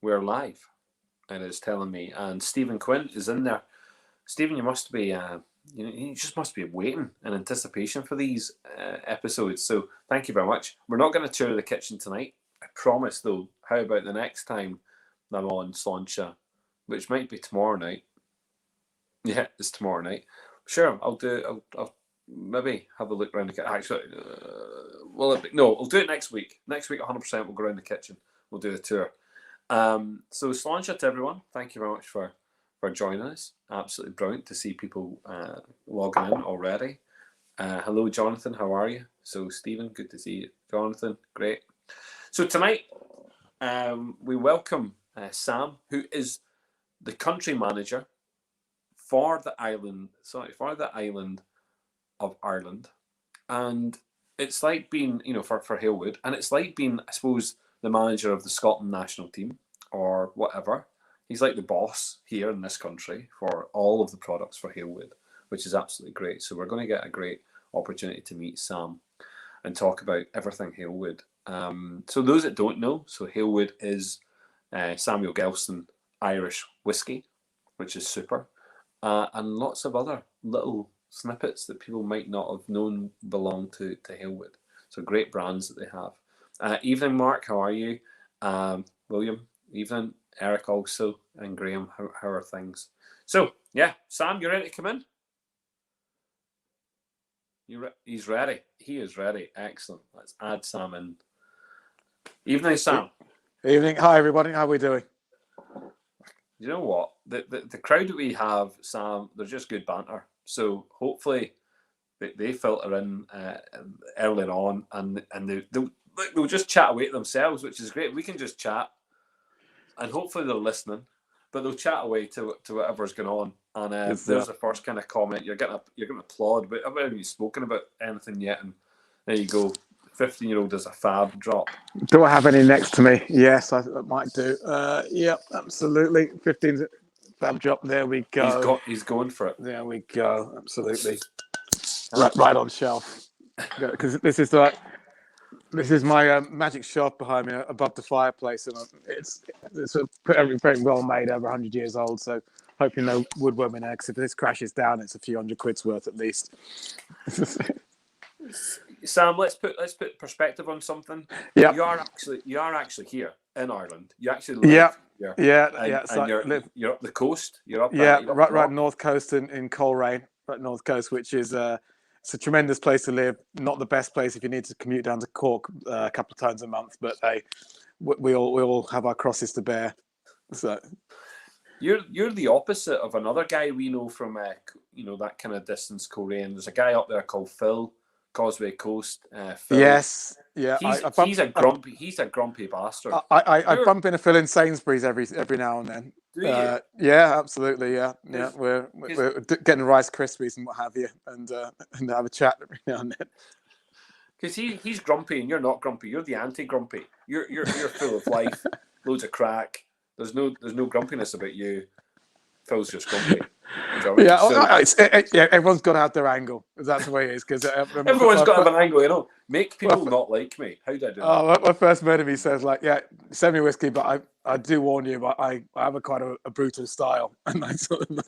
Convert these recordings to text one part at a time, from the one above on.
we're live, and it's telling me. And Stephen Quinn is in there. Stephen, you must be, you just must be waiting in anticipation for these episodes. So thank you very much. We're not going to tour the kitchen tonight. I promise, though. How about the next time I'm on Sláinte, which might be tomorrow night? Yeah, it's tomorrow night. Sure, I'll do. I'll maybe have a look around the kitchen. Actually, no, I'll do it next week. Next week, 100%. We'll go around the kitchen. We'll do the tour. So Sláinte to everyone. Thank you very much for joining us. Absolutely brilliant to see people logging in already. Hello, Jonathan. How are you? So Stephen, good to see you. Jonathan, great. So tonight we welcome Sam, who is the country manager for the island of Ireland, and it's like being, for Halewood, and it's like being, I suppose, the manager of the Scotland national team or whatever. He's like the boss here in this country for all of the products for Halewood, which is absolutely great. So we're going to get a great opportunity to meet Sam and talk about everything Halewood. So those that don't know, so Halewood is Samuel Gelston Irish whiskey, which is super, and lots of other little snippets that people might not have known belong to Halewood. So great brands that they have. Evening, Mark. How are you? William. Evening. Eric also, and Graham. How are things? So yeah, Sam, you ready to come in? He's ready. He is ready. Excellent. Let's add Sam in. Evening, Sam. Evening. Hi, everybody. How are we doing? You know what? The crowd that we have, Sam, they're just good banter. So hopefully they filter in earlier on, and they'll just chat away to themselves, which is great. We can just chat, and hopefully they're listening, but they'll chat away to whatever's going on. And there's the first kind of comment. You're getting applaud, but haven't you spoken about anything yet? And there you go. 15-year-old does a fab drop. Do I have any next to me? Yes, I might do. Yep, absolutely. 15's fab drop. There we go. He's going for it. There we go. Absolutely. Right on shelf. Because this is my magic shelf behind me above the fireplace, and it's very well made, over 100 years old. So hoping no woodworm in there. Because if this crashes down, it's a few £100 worth at least. Sam, let's put perspective on something. Yeah, you are actually here in Ireland. You actually live here. Yeah. And you're up the coast. You're up. Right north coast in Coleraine, right north coast, which is it's a tremendous place to live. Not the best place if you need to commute down to Cork a couple of times a month, but we all have our crosses to bear. So you're the opposite of another guy we know from that kind of distance, Coleraine. There's a guy up there called Phil. Causeway Coast. Phil. Yes, yeah. He's a grumpy bastard. I bump into Phil in Sainsbury's every now and then. Do you? Yeah, absolutely. Yeah. We're getting Rice Krispies and what have you, and have a chat every now and then. Because he's grumpy and you're not grumpy. You're the anti-grumpy. You're full of life, loads of crack. There's no grumpiness about you. Phil's just grumpy. Everyone's got to have their angle. That's the way it is. Because everyone's got to have an angle, Make people not like me. How do I do that? My first mate of me says, send me whiskey, but I do warn you, but I have quite a brutal style, and I sort of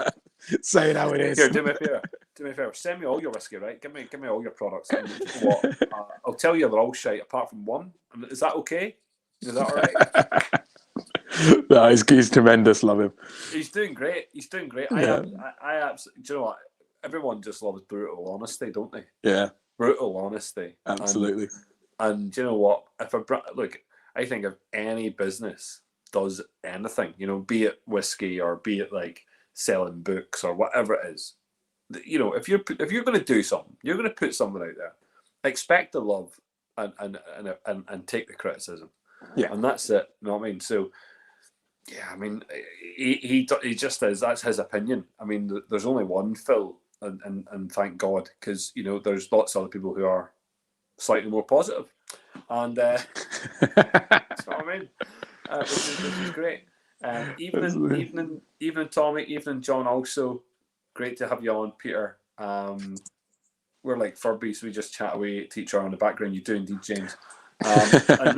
say it how it is. Here, do me a favour. Send me all your whiskey, right? Give me all your products. And you know what? I'll tell you they're all shite apart from one. Is that okay? Is that all right? No, he's tremendous. Love him. He's doing great. Yeah. I absolutely. Do you know what? Everyone just loves brutal honesty, don't they? Yeah. Brutal honesty. Absolutely. And do you know what? I think if any business does anything, be it whiskey or be it like selling books or whatever it is, if you're going to do something, you're going to put something out there. Expect the love and take the criticism. Yeah. And that's it. You know what I mean? So. Yeah, I mean, he just is. That's his opinion. I mean, there's only one Phil, and thank God, because there's lots of other people who are slightly more positive, and that's what I mean. Which is great. Evening, Tommy. Evening, John. Also, great to have you on, Peter. We're like Furbies. We just chat away to each other in the background. You do indeed, James. And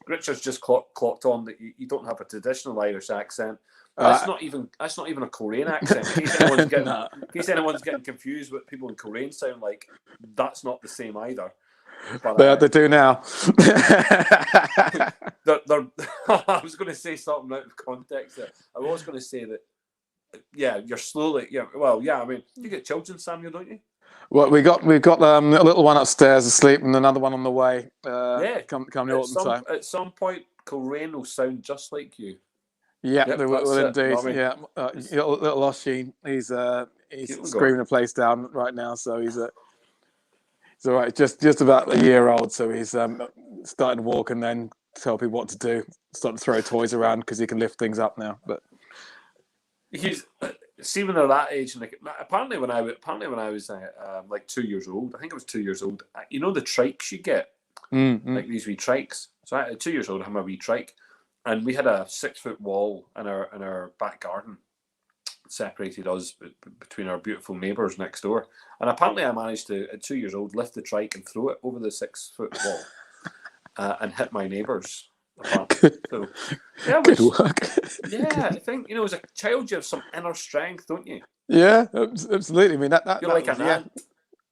Richard's just clocked on that you don't have a traditional Irish accent. That's not even a Korean accent. In case anyone's getting confused what people in Korean sound like, that's not the same either. But they do now. I was going to say something out of context there. I was going to say that, you're slowly. Yeah, well, yeah. I mean, you get children, Samuel, don't you? Well, we've got a little one upstairs asleep and another one on the way. Come the autumn time. At some point, Korean will sound just like you. Yeah, they will indeed. Yeah, little Oshi, he's screaming the place down right now. So he's all right. Just about a year old. So he's starting to walk and then tell people what to do. Starting to throw toys around because he can lift things up now. But he's see when they're that age, and apparently when I was like 2 years old, I think I was 2 years old. You know the trikes you get, like these wee trikes. So at 2 years old, I had my wee trike. And we had a 6-foot wall in our back garden, separated us between our beautiful neighbours next door. And apparently, I managed to, at 2 years old, lift the trike and throw it over the 6-foot wall and hit my neighbours. So, good work. Yeah, I think as a child, you have some inner strength, don't you? Yeah, absolutely. I mean, you're like an ant.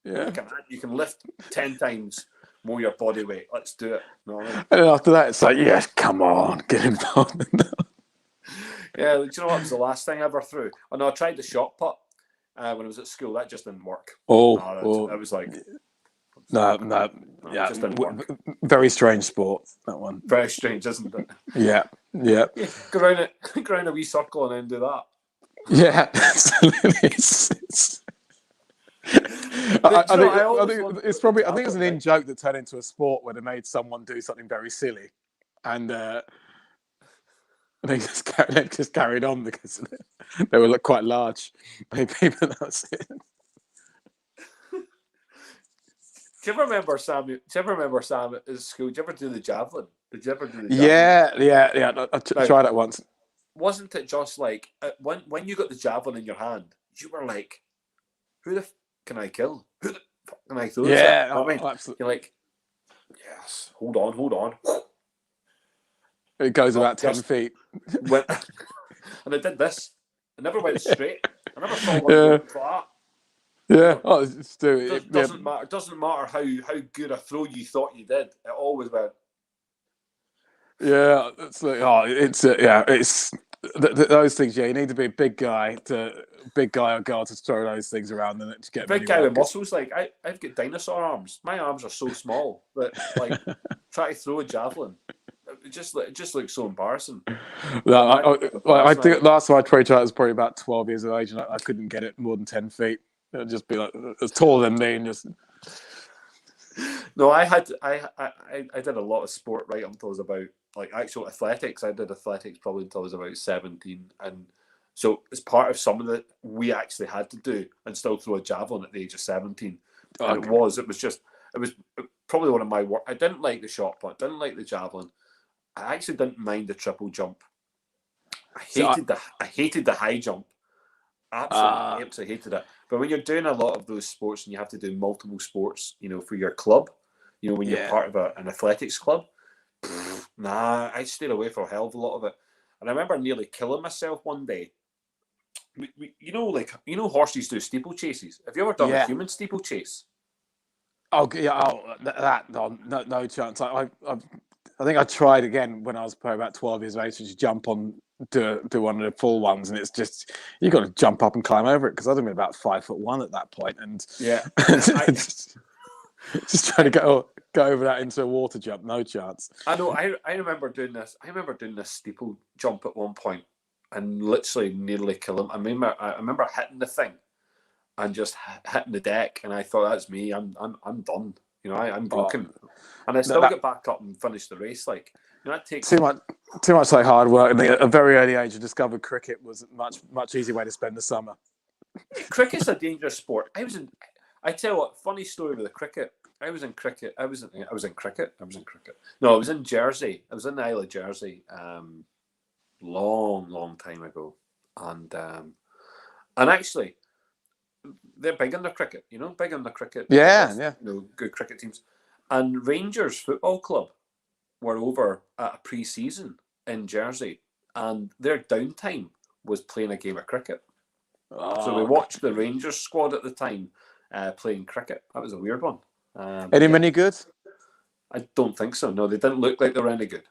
Yeah. You're like an ant. You can lift 10 times more your body weight. Let's do it. No, and after that, it's like, yes, come on, get involved. Yeah, do you know what was the last thing I ever threw? Oh no, I tried the shot put when I was at school. That just didn't work. That was like no, yeah, just didn't work. Very strange sport, that one. Very strange, isn't it? Yeah. Go around a wee circle and then do that. Yeah, absolutely. I think it's an in joke that turned into a sport where they made someone do something very silly, and they just carried on because they were quite large. Maybe that's it. Do you ever remember Sam at school? Did you ever do the javelin? Yeah. I tried it once. Wasn't it just like when you got the javelin in your hand, you were like, "Who the can I kill? Who the fuck can I throw?" Yeah, I mean, absolutely. you're like, yes. Hold on. It goes about 10 feet. And I did this. I never went straight. I never saw one flat. Yeah. It doesn't matter. It doesn't matter how good a throw you thought you did. It always went. Yeah, it's like, it's those things. Yeah, you need to be a big guy or girl to throw those things around and to get big guy with muscles. Like I've got dinosaur arms. My arms are so small that like try to throw a javelin. It just looks so embarrassing. I think last time I tried it was probably about 12 years of age, and I couldn't get it more than 10 feet. It would just be like as taller than me, and just. No, I did a lot of sport right up until I was about actual athletics. I did athletics probably until I was about 17, and so as part of some of it, we actually had to do and still throw a javelin at the age of 17. And it was probably one of my work. I didn't like the shot put, didn't like the javelin. I actually didn't mind the triple jump. I hated the high jump. Absolutely hated it. But when you're doing a lot of those sports and you have to do multiple sports, for your club, when you're part of an athletics club, I stayed away for a hell of a lot of it. And I remember nearly killing myself one day. Horses do steeplechases. Have you ever done a human steeplechase? Oh yeah, no chance. I think I tried again when I was probably about 12 years of age to just jump on, do one of the full ones, and it's just you got to jump up and climb over it because I'd have been about 5'1" at that point, and just trying to go over that into a water jump, no chance. I know. I remember doing this. I remember doing this steeple jump at one point and literally nearly kill him. I remember hitting the thing and just hitting the deck, and I thought, that's me. I'm done. I'm broken. And I still get back up and finish the race. Like, that takes too much like hard work. I think at a very early age, I discovered cricket was a much easier way to spend the summer. Cricket's a dangerous sport. I tell you what, funny story with the cricket. I was in cricket. No, I was in Jersey. I was in the Isle of Jersey, long time ago, and actually, they're big in their cricket. Big in the cricket. Yeah. Good cricket teams. And Rangers Football Club were over at a pre-season in Jersey, and their downtime was playing a game of cricket. So we watched the Rangers squad at the time playing cricket. That was a weird one. Many good? I don't think so. No, they didn't look like they were any good.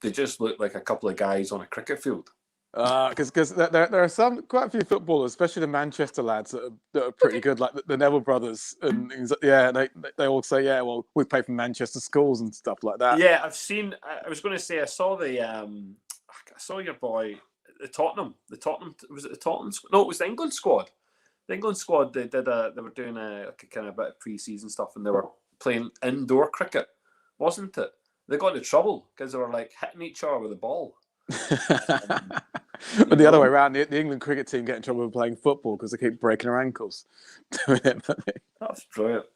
They just looked like a couple of guys on a cricket field. Because there are quite a few footballers, especially the Manchester lads, that are pretty good, like the Neville brothers, and they all say, yeah, well, we play for Manchester schools and stuff like that. Yeah, I've seen. I was going to say I saw I saw your boy, the Tottenham. Was it the Tottenham? No, it was the England squad. The England squad. They were doing a kind of bit of pre-season stuff, and they were playing indoor cricket, wasn't it? They got into trouble because they were like hitting each other with a ball. But the other way around, the England cricket team get in trouble with playing football because they keep breaking their ankles doing it. That's brilliant.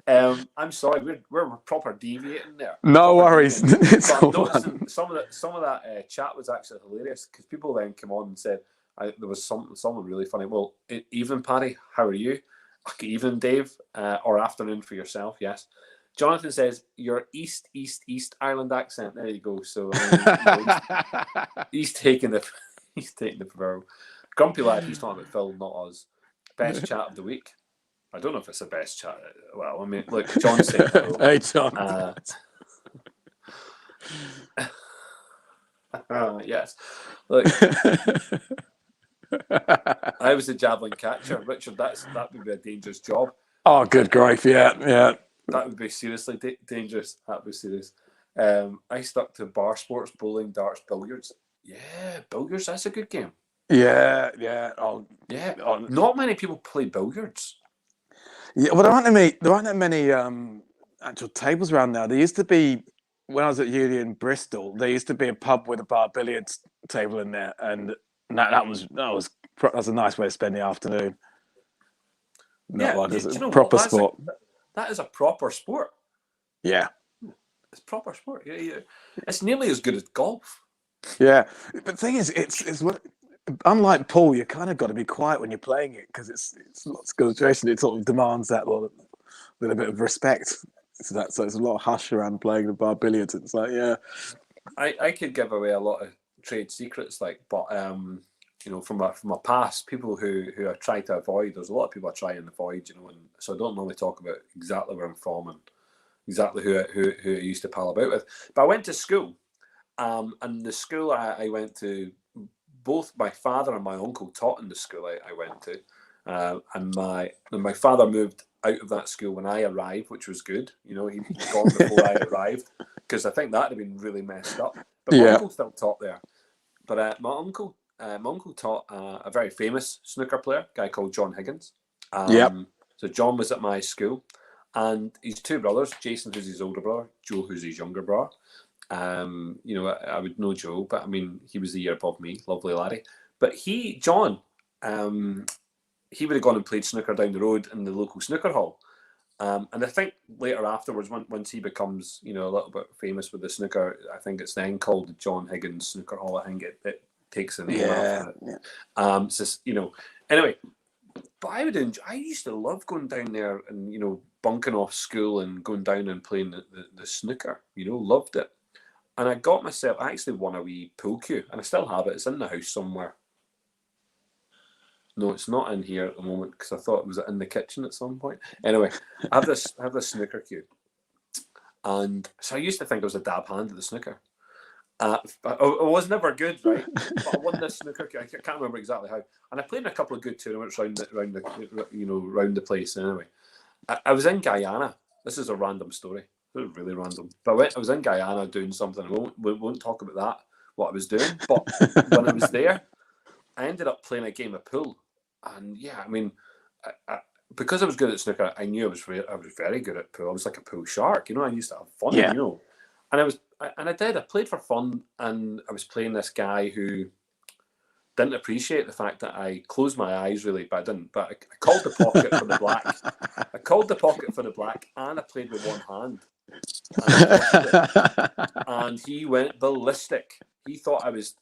I'm sorry, we're proper deviating there. No worries. It's all noticing some of that chat was actually hilarious because people then came on and said there was someone really funny. Well, evening, Paddy. How are you? Okay, evening, Dave. Or afternoon for yourself. Yes. Jonathan says your East Ireland accent. There you go. So he's taking the proverbial. Grumpy lad. He's talking about Phil, not us. Best chat of the week. I don't know if it's the best chat. Well, I mean, look, John said. Hey, John. Yes. Look, I was the javelin catcher, Richard. That would be a dangerous job. Oh, good grief! Yeah. That would be seriously dangerous. That would be serious. I stuck to bar sports, bowling, darts, billiards. Yeah, billiards. That's a good game. Yeah. Not many people play billiards. Yeah, well, there aren't that many actual tables around now. There used to be when I was at uni in Bristol. There used to be a pub with a bar billiards table in there, and that was a nice way to spend the afternoon. Proper sport. That is a proper sport. Yeah, it's proper sport. Yeah. It's nearly as good as golf. Yeah, but the thing is, it's unlike pool. You kind of got to be quiet when you're playing it because it's lots of concentration. It sort of demands that little bit of respect. So it's a lot of hush around playing the bar billiards. It's like, yeah, I could give away a lot of trade secrets, but from my past, people who I try to avoid. There's a lot of people I try and avoid, and so I don't normally talk about exactly where I'm from and exactly who I used to pal about with. But I went to school, and the school I went to, both my father and my uncle taught in the school I went to, and my father moved out of that school when I arrived, which was good. He'd gone before I arrived, because I think that'd have been really messed up. But my uncle still taught there. But my uncle taught a very famous snooker player, a guy called John Higgins. So John was at my school, and he's two brothers. Jason, who's his older brother, Joe, who's his younger brother. I would know Joe, but I mean, he was a year above me, lovely laddie. But John, he would have gone and played snooker down the road in the local snooker hall. And I think later afterwards, once he becomes, a little bit famous with the snooker, I think it's then called the John Higgins Snooker Hall. I think it takes the name after it. Anyway, but I used to love going down there and, bunking off school and going down and playing the snooker, loved it. And I actually won a wee pool cue, and I still have it. It's in the house somewhere. No, it's not in here at the moment because I thought it was in the kitchen at some point. Anyway, I have this snooker cue, and so I used to think I was a dab hand at the snooker. I was never good, right? But I won this snooker cue. I can't remember exactly how, and I played in a couple of good tournaments around the place. Anyway, I was in Guyana. This is a random story. It was really random. But I was in Guyana doing something. We won't talk about that, what I was doing. But when I was there, I ended up playing a game of pool. And yeah, I mean, because I was good at snooker, I knew I was very good at pool. I was like a pool shark, I used to have fun, And I played for fun, and I was playing this guy who didn't appreciate the fact that I closed my eyes really, but I didn't. But I called the pocket for the black. I called the pocket for the black, and I played with one hand. And he went ballistic. He thought I was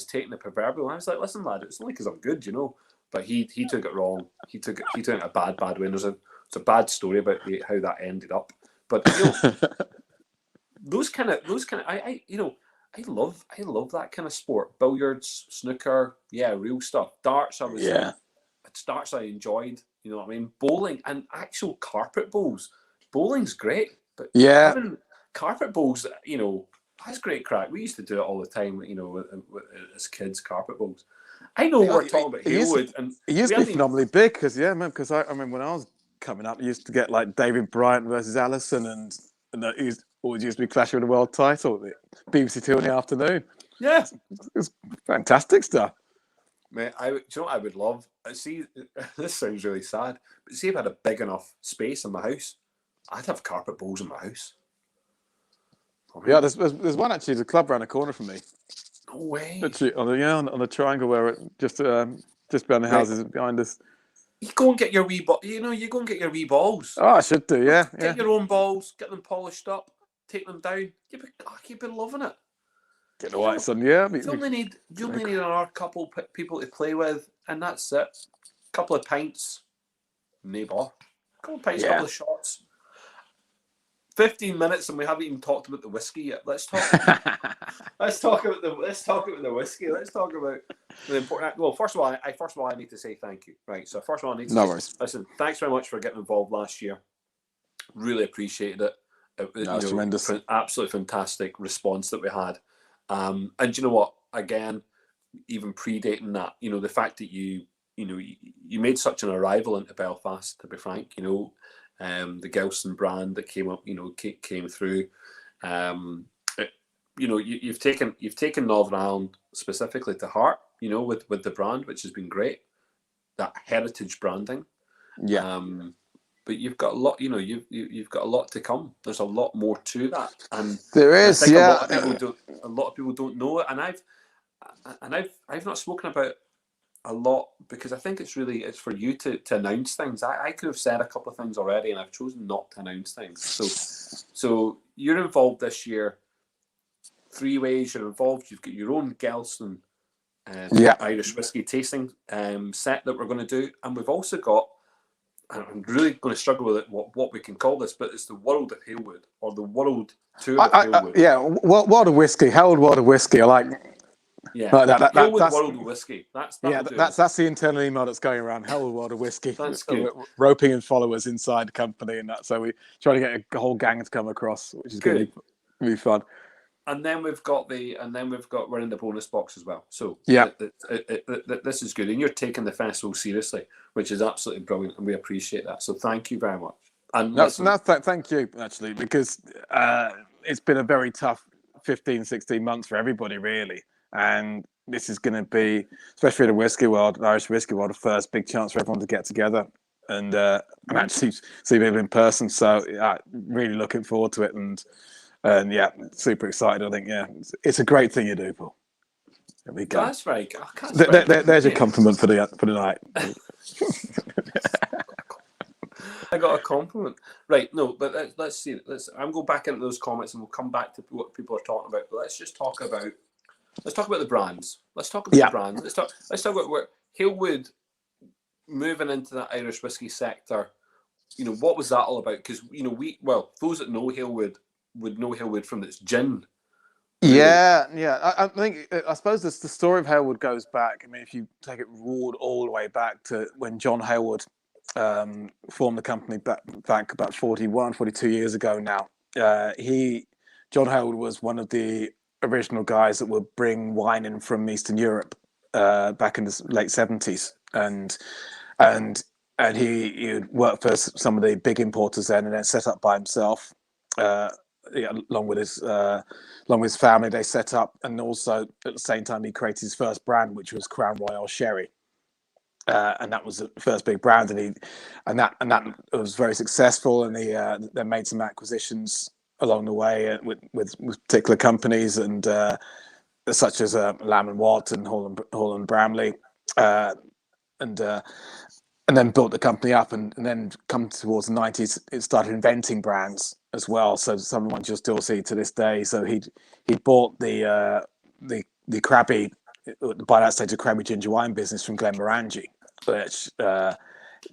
taking the proverbial. I was like, listen, lad, it's only because I'm good, But he took it wrong. He took it a bad way. And it's a bad story about how that ended up. But those kind of I love that kind of sport. Billiards, snooker, real stuff. Darts, darts I enjoyed. You know what I mean? Bowling and actual carpet bowls. Bowling's great, but having carpet bowls, that's great crack. We used to do it all the time, as kids, carpet bowls. I know we're talking about Halewood, and it used to be phenomenally big because I remember when I was coming up, you used to get like David Bryant versus Allison, and it always used to be clash of the world title, BBC Two in the afternoon. Yeah, it was fantastic stuff. Mate, do you know what I would love? See, this sounds really sad, but see if I had a big enough space in my house, I'd have carpet bowls in my house. Yeah, there's one actually. There's a club around the corner from me. No way. Actually, on the triangle where it just behind the houses behind us. You go and get your wee ball. You go and get your wee balls. Oh, I should do. Yeah, Get your own balls. Get them polished up. Take them down. You'd be loving it. Get the whites on. Yeah. You only need another couple people to play with, and that's it. Couple of pints, neighbour. Couple of pints, couple of shots. 15 minutes, and we haven't even talked about the whiskey yet. Let's talk. Let's talk about the whiskey. Let's talk about the important. Well, first of all, I need to say thank you. Right. So first of all, I need to listen. Thanks very much for getting involved last year. Really appreciated it. It was tremendous. Absolutely fantastic response that we had. And you know what? Again, even predating that, the fact that you made such an arrival into Belfast. To be frank, the Gelston brand that came up, came through. You've taken Northern Ireland specifically to heart, with the brand, which has been great. That heritage branding. Yeah. But you've got a lot, you've got a lot to come. There's a lot more to that, and there is. A lot of people don't know it, and I've not spoken about a lot because I think it's for you to announce things. I could have said a couple of things already, and I've chosen not to announce things. So you're involved this year. 3 ways you're involved. You've got your own Gelston Irish whiskey tasting set that we're going to do, and we've also got. I'm really going to struggle with it, what we can call this, but it's the World of Halewood, or the World Tour of Halewood. World of Whiskey, Halewood World of Whiskey. I like. Yeah, Halewood that's World of Whiskey. That's the internal email that's going around. Halewood World of Whiskey. That's good. Roping in followers inside the company, and that. So we try to get a whole gang to come across, which is going to be fun. And then we're in the bonus box as well. So this is good, and you're taking the festival seriously, which is absolutely brilliant, and we appreciate that. So thank you very much. And thank you actually, because it's been a very tough 15, 16 months for everybody really, and this is going to be, especially in the whiskey world, Irish whiskey world, the first big chance for everyone to get together and actually see people in person. So really looking forward to it, and super excited. I think it's a great thing you do, Paul. There we go. That's very good. There's a compliment for the night. I got a compliment. Right, no, but let's see. I'm going back into those comments, and we'll come back to what people are talking about. But let's talk about the brands. Let's talk about the brands. Let's talk about where Halewood moving into that Irish whiskey sector. What was that all about? Because those that know Halewood would know Halewood from its gin. Really. I suppose the story of Halewood goes back. I mean, if you take it all the way back to when John Halewood formed the company back about 42 years ago now. John Halewood was one of the original guys that would bring wine in from Eastern Europe back in the late 70s, and he worked for some of the big importers then, and then set up by himself. Along with his family, they set up, and also at the same time he created his first brand, which was Crown Royal Sherry, and that was the first big brand, and that was very successful. And they made some acquisitions along the way with particular companies, and such as Lamb and Watt and Holland Bramley, and then built the company up, and then come towards the 90s, it started inventing brands as well. So some of the ones you'll still see to this day. So he bought the Crabby, by that stage, the Crabby ginger wine business from Glenmorangie, which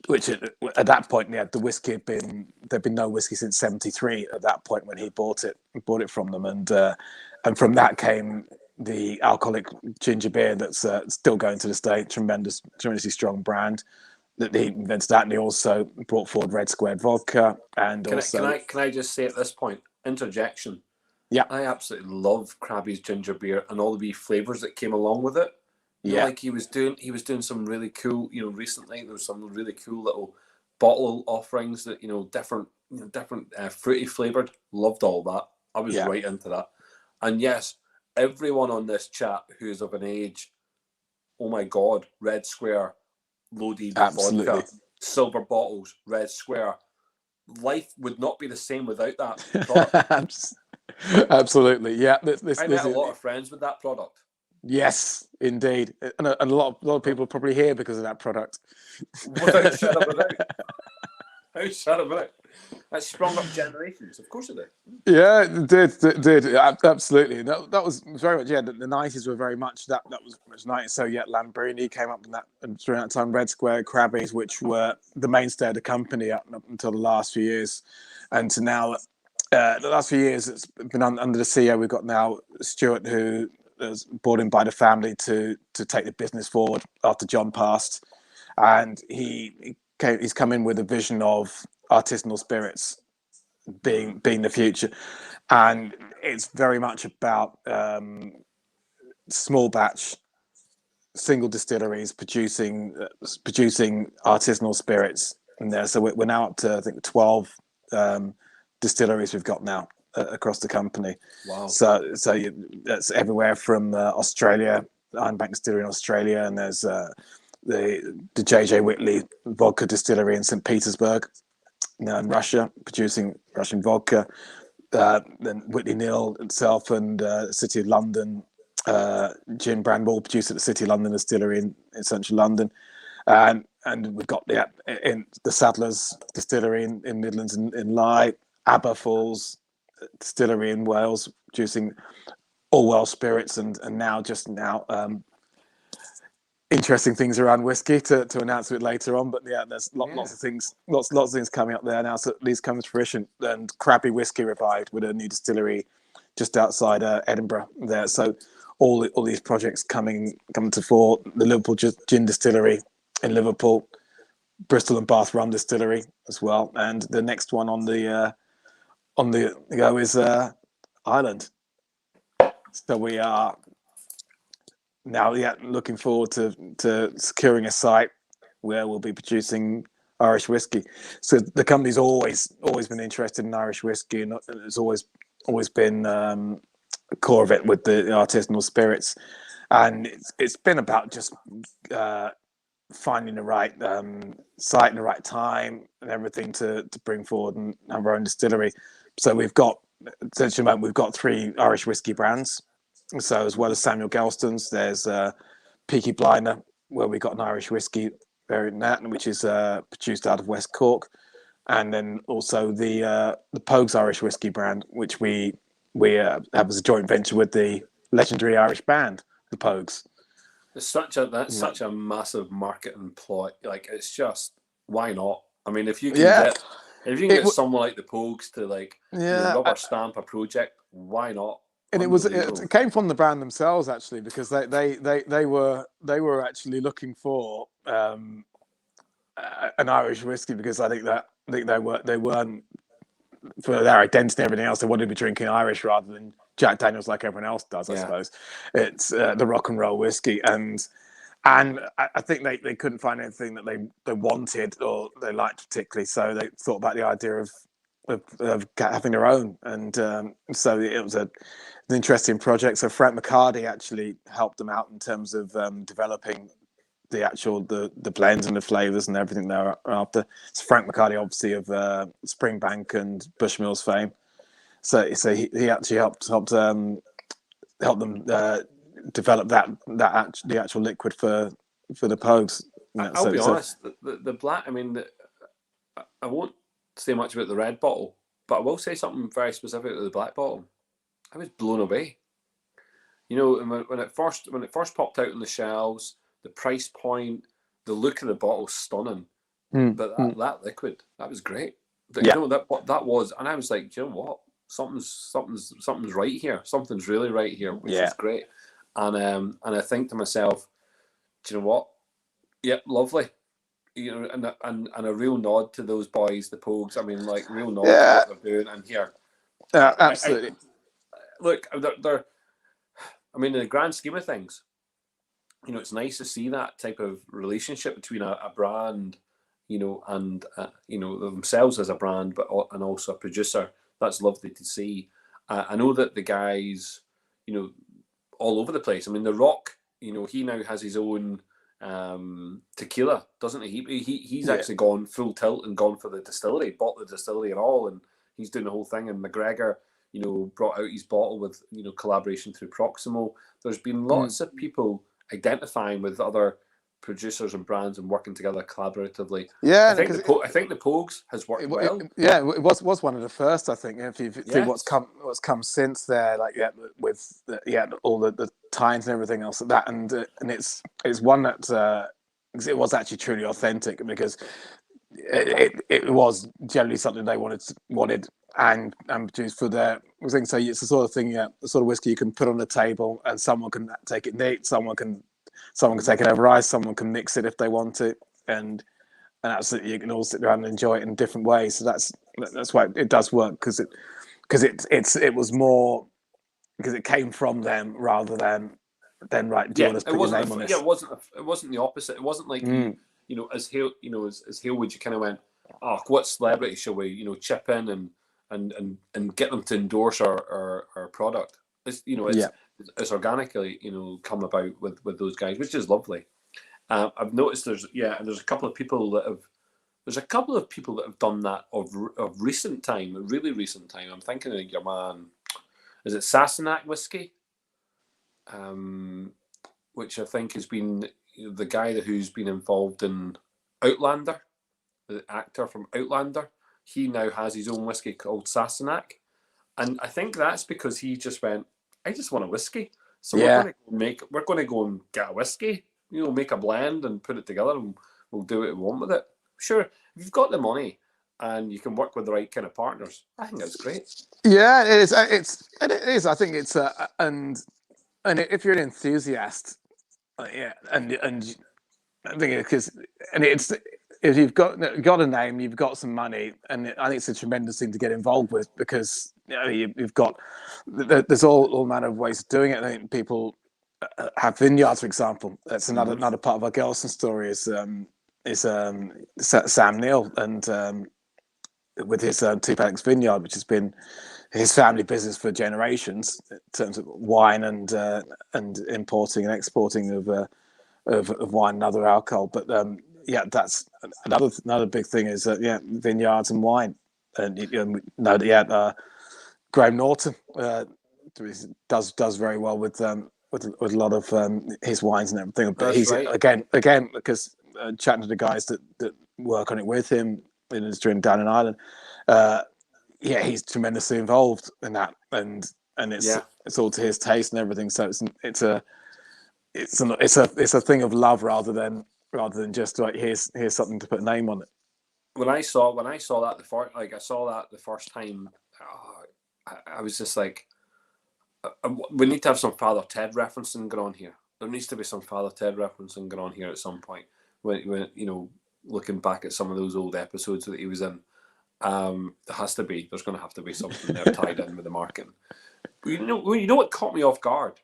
which at that point, yeah, the whiskey there'd been no whiskey since '73. At that point, when he bought it from them, and from that came the alcoholic ginger beer that's still going to this day. Tremendously strong brand that he invented that, and he also brought forward Red Squared vodka, and Can I just say at this point, interjection? Yeah. I absolutely love Krabby's ginger beer and all the wee flavors that came along with it. You know, like he was doing some really cool. You know, recently there was some really cool little bottle offerings that different fruity flavored. Loved all that. I was right into that. And yes, everyone on this chat who is of an age, oh my God, Red Square, loaded vodka, silver bottles, Red Square. Life would not be the same without that product. Absolutely, yeah. I met a lot of friends with that product. Yes, indeed, and a lot of people are probably here because of that product. Without shadow of a doubt. Without shadow of a doubt. That sprung up generations. Of course it did. Yeah, it did. Absolutely. That was very much, the 90s were very much that was 90s. So yeah, Lambrini came up in that, and during that time, Red Square, Krabby's, which were the mainstay of the company up until the last few years. And to now, the last few years, it's been under the CEO. We've got now Stuart, who was brought in by the family to take the business forward after John passed. And he's come in with a vision of artisanal spirits being the future, and it's very much about small batch, single distilleries producing artisanal spirits in there. So we're now up to, I think, 12 distilleries we've got now across the company. Wow! So that's everywhere from Australia, Ironbank Distillery in Australia, and there's the JJ Whitley vodka distillery in St. Petersburg. In Russia, producing Russian vodka. Then Whitney Neal itself and City of London gin brand all produced at the City of London distillery in central London. And we've got in the Sadler's distillery in Midlands in Lye, Aberfoyle's distillery in Wales, producing all Welsh spirits, and now interesting things around whiskey to announce a bit later on, but there's lots of things coming up there now. So these come to fruition, and Krabby Whiskey revived with a new distillery just outside Edinburgh there. So all these projects coming to fore. The Liverpool Gin Distillery in Liverpool, Bristol and Bath Rum Distillery as well, and the next one on the go is Ireland. So we are now, looking forward to securing a site where we'll be producing Irish whiskey. So the company's always been interested in Irish whiskey, and it's always been a core of it with the artisanal spirits. And it's been about just finding the right site and the right time and everything to bring forward and have our own distillery. So we've got 3 Irish whiskey brands. So as well as Samuel Gelston's, there's Peaky Blinder, where we got an Irish whiskey variant that, which is produced out of West Cork, and then also the Pogues Irish whiskey brand, which we have as a joint venture with the legendary Irish band, the Pogues. It's such a massive marketing ploy. Like, it's just, why not? I mean, if you can get someone like the Pogues to rubber stamp a project, why not? And it came from the brand themselves, actually, because they were actually looking for an Irish whiskey, because I think they weren't, for their identity and everything else, they wanted to be drinking Irish rather than Jack Daniels like everyone else does. I suppose it's the rock and roll whiskey, and I think they couldn't find anything that they wanted or they liked particularly, so they thought about the idea of having their own, and so it was an interesting project. So Frank McCarty actually helped them out in terms of developing the blends and the flavors and everything they're after. So Frank McCarty, obviously, of Springbank and Bushmills fame. So he actually helped them develop the actual liquid for the Pogues. I'll be honest, the black. I mean, I won't say much about the red bottle, but I will say something very specific to the black bottle. I was blown away. You know, when it first popped out on the shelves, the price point, the look of the bottle, stunning. But that liquid, that was great. But, Yeah. that was, and I was like, do you know what? Something's right here. Something's really right here, which was great. And I think to myself, do you know what? Yep, lovely. And a real nod to those boys, the Pogues. I mean, like, real nod to what they're doing. And here, Absolutely. Look, they're. I mean, in the grand scheme of things, it's nice to see that type of relationship between a brand, and themselves as a brand, and also a producer. That's lovely to see. I know that the guys, all over the place. I mean, The Rock, he now has his own tequila, doesn't he? He's actually gone full tilt and gone for the distillery, bought the distillery and all, and he's doing the whole thing. And McGregor, brought out his bottle with collaboration through Proximo. There's been lots of people identifying with other producers and brands and working together collaboratively. Yeah, I think the Pogues has worked well. It was one of the first, I think. If you think what's come since there, like with all the tines and everything else like that, and it's one that it was actually truly authentic, because it was generally something they wanted and produced for their thing. So it's the sort of thing, the sort of whiskey you can put on the table and someone can take it neat, someone can take it over ice, someone can mix it if they want to, and absolutely you can all sit around and enjoy it in different ways. So that's why it does work, because it was more because it came from them rather than right. Do you want to put your name on this? Yeah, it wasn't the opposite. It wasn't like as Halewood, you kind of went, oh, what celebrity shall we chip in and get them to endorse our product? It's organically come about with those guys, which is lovely. I've noticed there's a couple of people that have done that of recent time, really recent time. I'm thinking of your man, is it Sassenach whiskey, which I think has been the guy who's been involved in Outlander, the actor from Outlander. He now has his own whiskey called Sassenach, and I think that's because he just went, I just want a whiskey, so we're going to go and get a whiskey, make a blend and put it together, and we'll do what we want with it. Sure, if you've got the money and you can work with the right kind of partners, I think that's great. Yeah, it is. It is. I think it's and if you're an enthusiast, and I think it's if you've got a name, you've got some money, and I think it's a tremendous thing to get involved with, because you've got there's all manner of ways of doing it. I think people have vineyards, for example. That's another part of our Gelston story is Sam Neill and with his Two Paddocks Vineyard, which has been his family business for generations in terms of wine and importing and exporting of wine and other alcohol. But that's another big thing is vineyards and wine. And Graham Norton does very well with a lot of his wines and everything. But he's right. again because chatting to the guys that work on it with him in industry down in Ireland, he's tremendously involved in that, and it's all to his taste and everything. So it's a thing of love rather than just like here's something to put a name on it. When I saw that the first time, I was just like, we need to have some Father Ted referencing going on here. There needs to be some Father Ted referencing going on here at some point. When looking back at some of those old episodes that he was in, there's going to have to be something there tied in with the marketing. You know what caught me off guard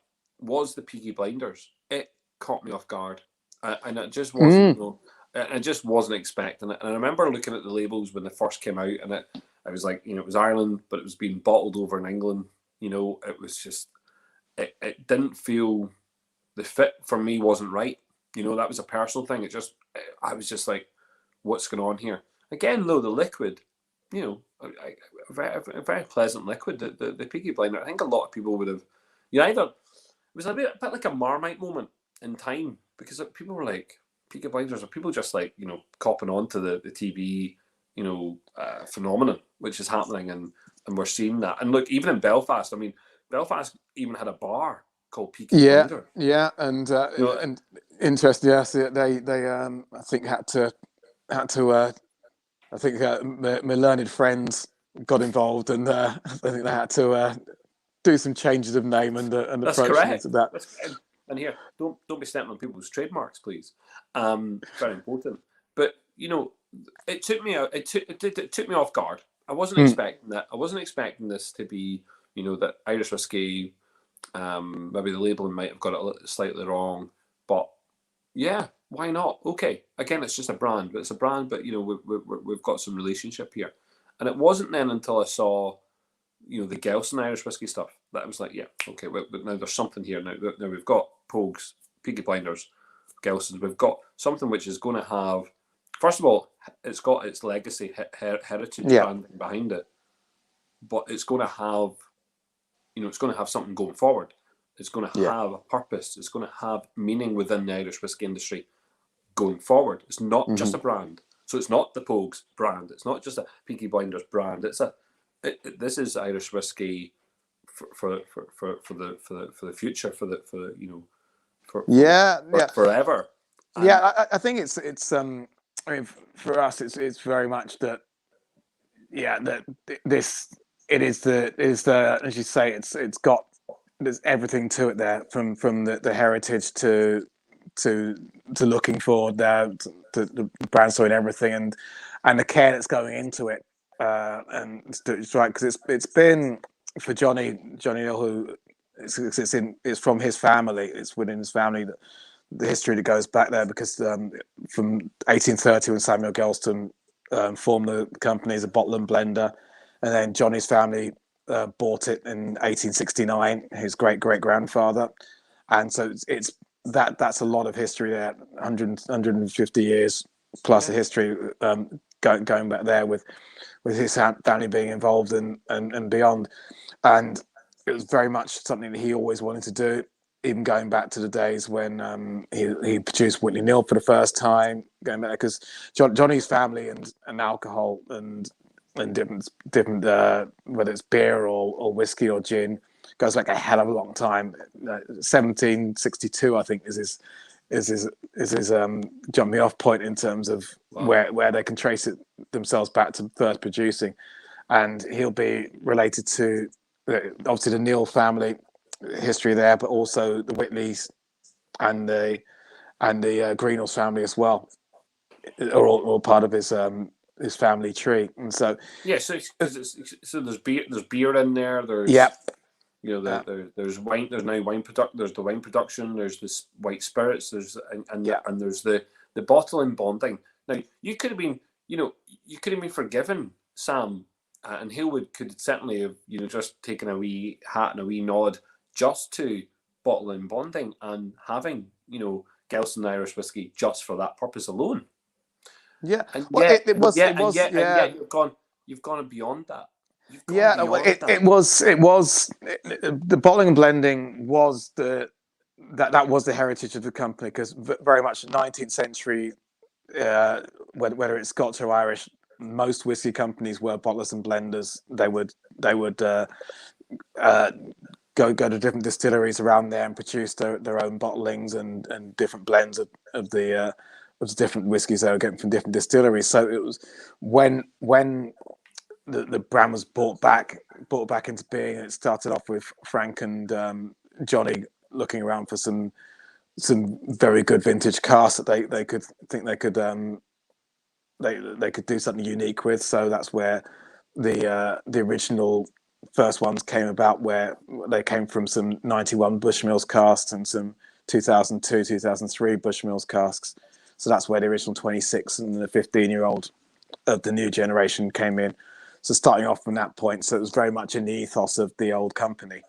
was the Peaky Blinders. It caught me off guard, and it just wasn't. I just wasn't expecting it. And I remember looking at the labels when they first came out, and I was like, it was Ireland, but it was being bottled over in England. It was just, it didn't feel, the fit for me wasn't right. That was a personal thing. I was just like, what's going on here? Again, though, the liquid, a very pleasant liquid. The Peaky Blinder, I think a lot of people would have, it was a bit like a Marmite moment in time, because people were like, Peaky Blinders, are people just like, copping on to the TV, phenomenon, which is happening, and we're seeing that. And look, even in Belfast, Belfast even had a bar called Peaky Blinder. Yeah, and interesting. Yes, they I think had to I think my learned friends got involved, and I think they had to do some changes of name and That's approach things correct. to that. That's correct. And here, don't be stepping on people's trademarks, please. Very important. But it took me out. It took me off guard. I wasn't expecting that. I wasn't expecting this to be, that Irish whiskey. Maybe the labeling might have got it slightly wrong, but yeah, why not? Okay, again, it's just a brand, but it's a brand. But we've got some relationship here, and it wasn't then until I saw the Gelston Irish whiskey stuff that I was like, yeah, okay, but now there's something here. Now we've got Pogues, Peaky Blinders, Gelston. We've got something which is going to have, first of all, it's got its legacy, heritage brand behind it, but it's going to have, it's going to have something going forward. It's going to have a purpose. It's going to have meaning within the Irish whiskey industry going forward. It's not just a brand. So it's not the Pogues brand. It's not just a Peaky Blinders brand. This is Irish whiskey for the future, forever. I think it's I mean, for us, it's very much that that this it is the as you say, it's got, there's everything to it there, from the heritage to looking forward there to the brand story and everything, and the care that's going into it, and it's right, because it's been for Johnny Hill, who it's from his family, it's within his family, that the history that goes back there, because from 1830, when Samuel Gelston formed the company as a bottler and blender, and then Johnny's family bought it in 1869, his great grandfather, and so it's that's a lot of history there, 150 years plus of history, going back there, with his family being involved and beyond, and it was very much something that he always wanted to do, even going back to the days when he produced Whitley Neill for the first time, going back, because Johnny's family and alcohol and different whether it's beer or whiskey or gin, goes back a hell of a long time. 1762, I think, is his jumping off point in terms of where they can trace it themselves back to first producing, and he'll be related to obviously the Neill family history there, but also the Whitleys and the Greenhalghs family as well, are all part of his family tree. And so so there's beer in there. There's there's wine. There's now wine product. There's the wine production. There's this white spirits. There's and there's the bottling bonding. Now you could have been forgiven, Sam, and Hillwood could certainly have just taken a wee hat and a wee nod just to bottling bonding and having Gelston Irish whiskey just for that purpose alone. Yeah, and well, yet, it was. yet you've gone beyond that. It was the bottling and blending was that was the heritage of the company, because very much 19th century, whether it's Scotch or Irish, most whiskey companies were bottlers and blenders. They would go to different distilleries around there and produce their own bottlings and different blends of the different whiskies they were getting from different distilleries. So it was when the brand was brought back into being. It started off with Frank and Johnny looking around for some very good vintage casks that they could do something unique with. So that's where the original first ones came about, where they came from some 91 Bushmills casks and some 2002 2003 Bushmills casks. So that's where the original 26 and the 15-year-old of the new generation came in. So starting off from that point, so it was very much in the ethos of the old company.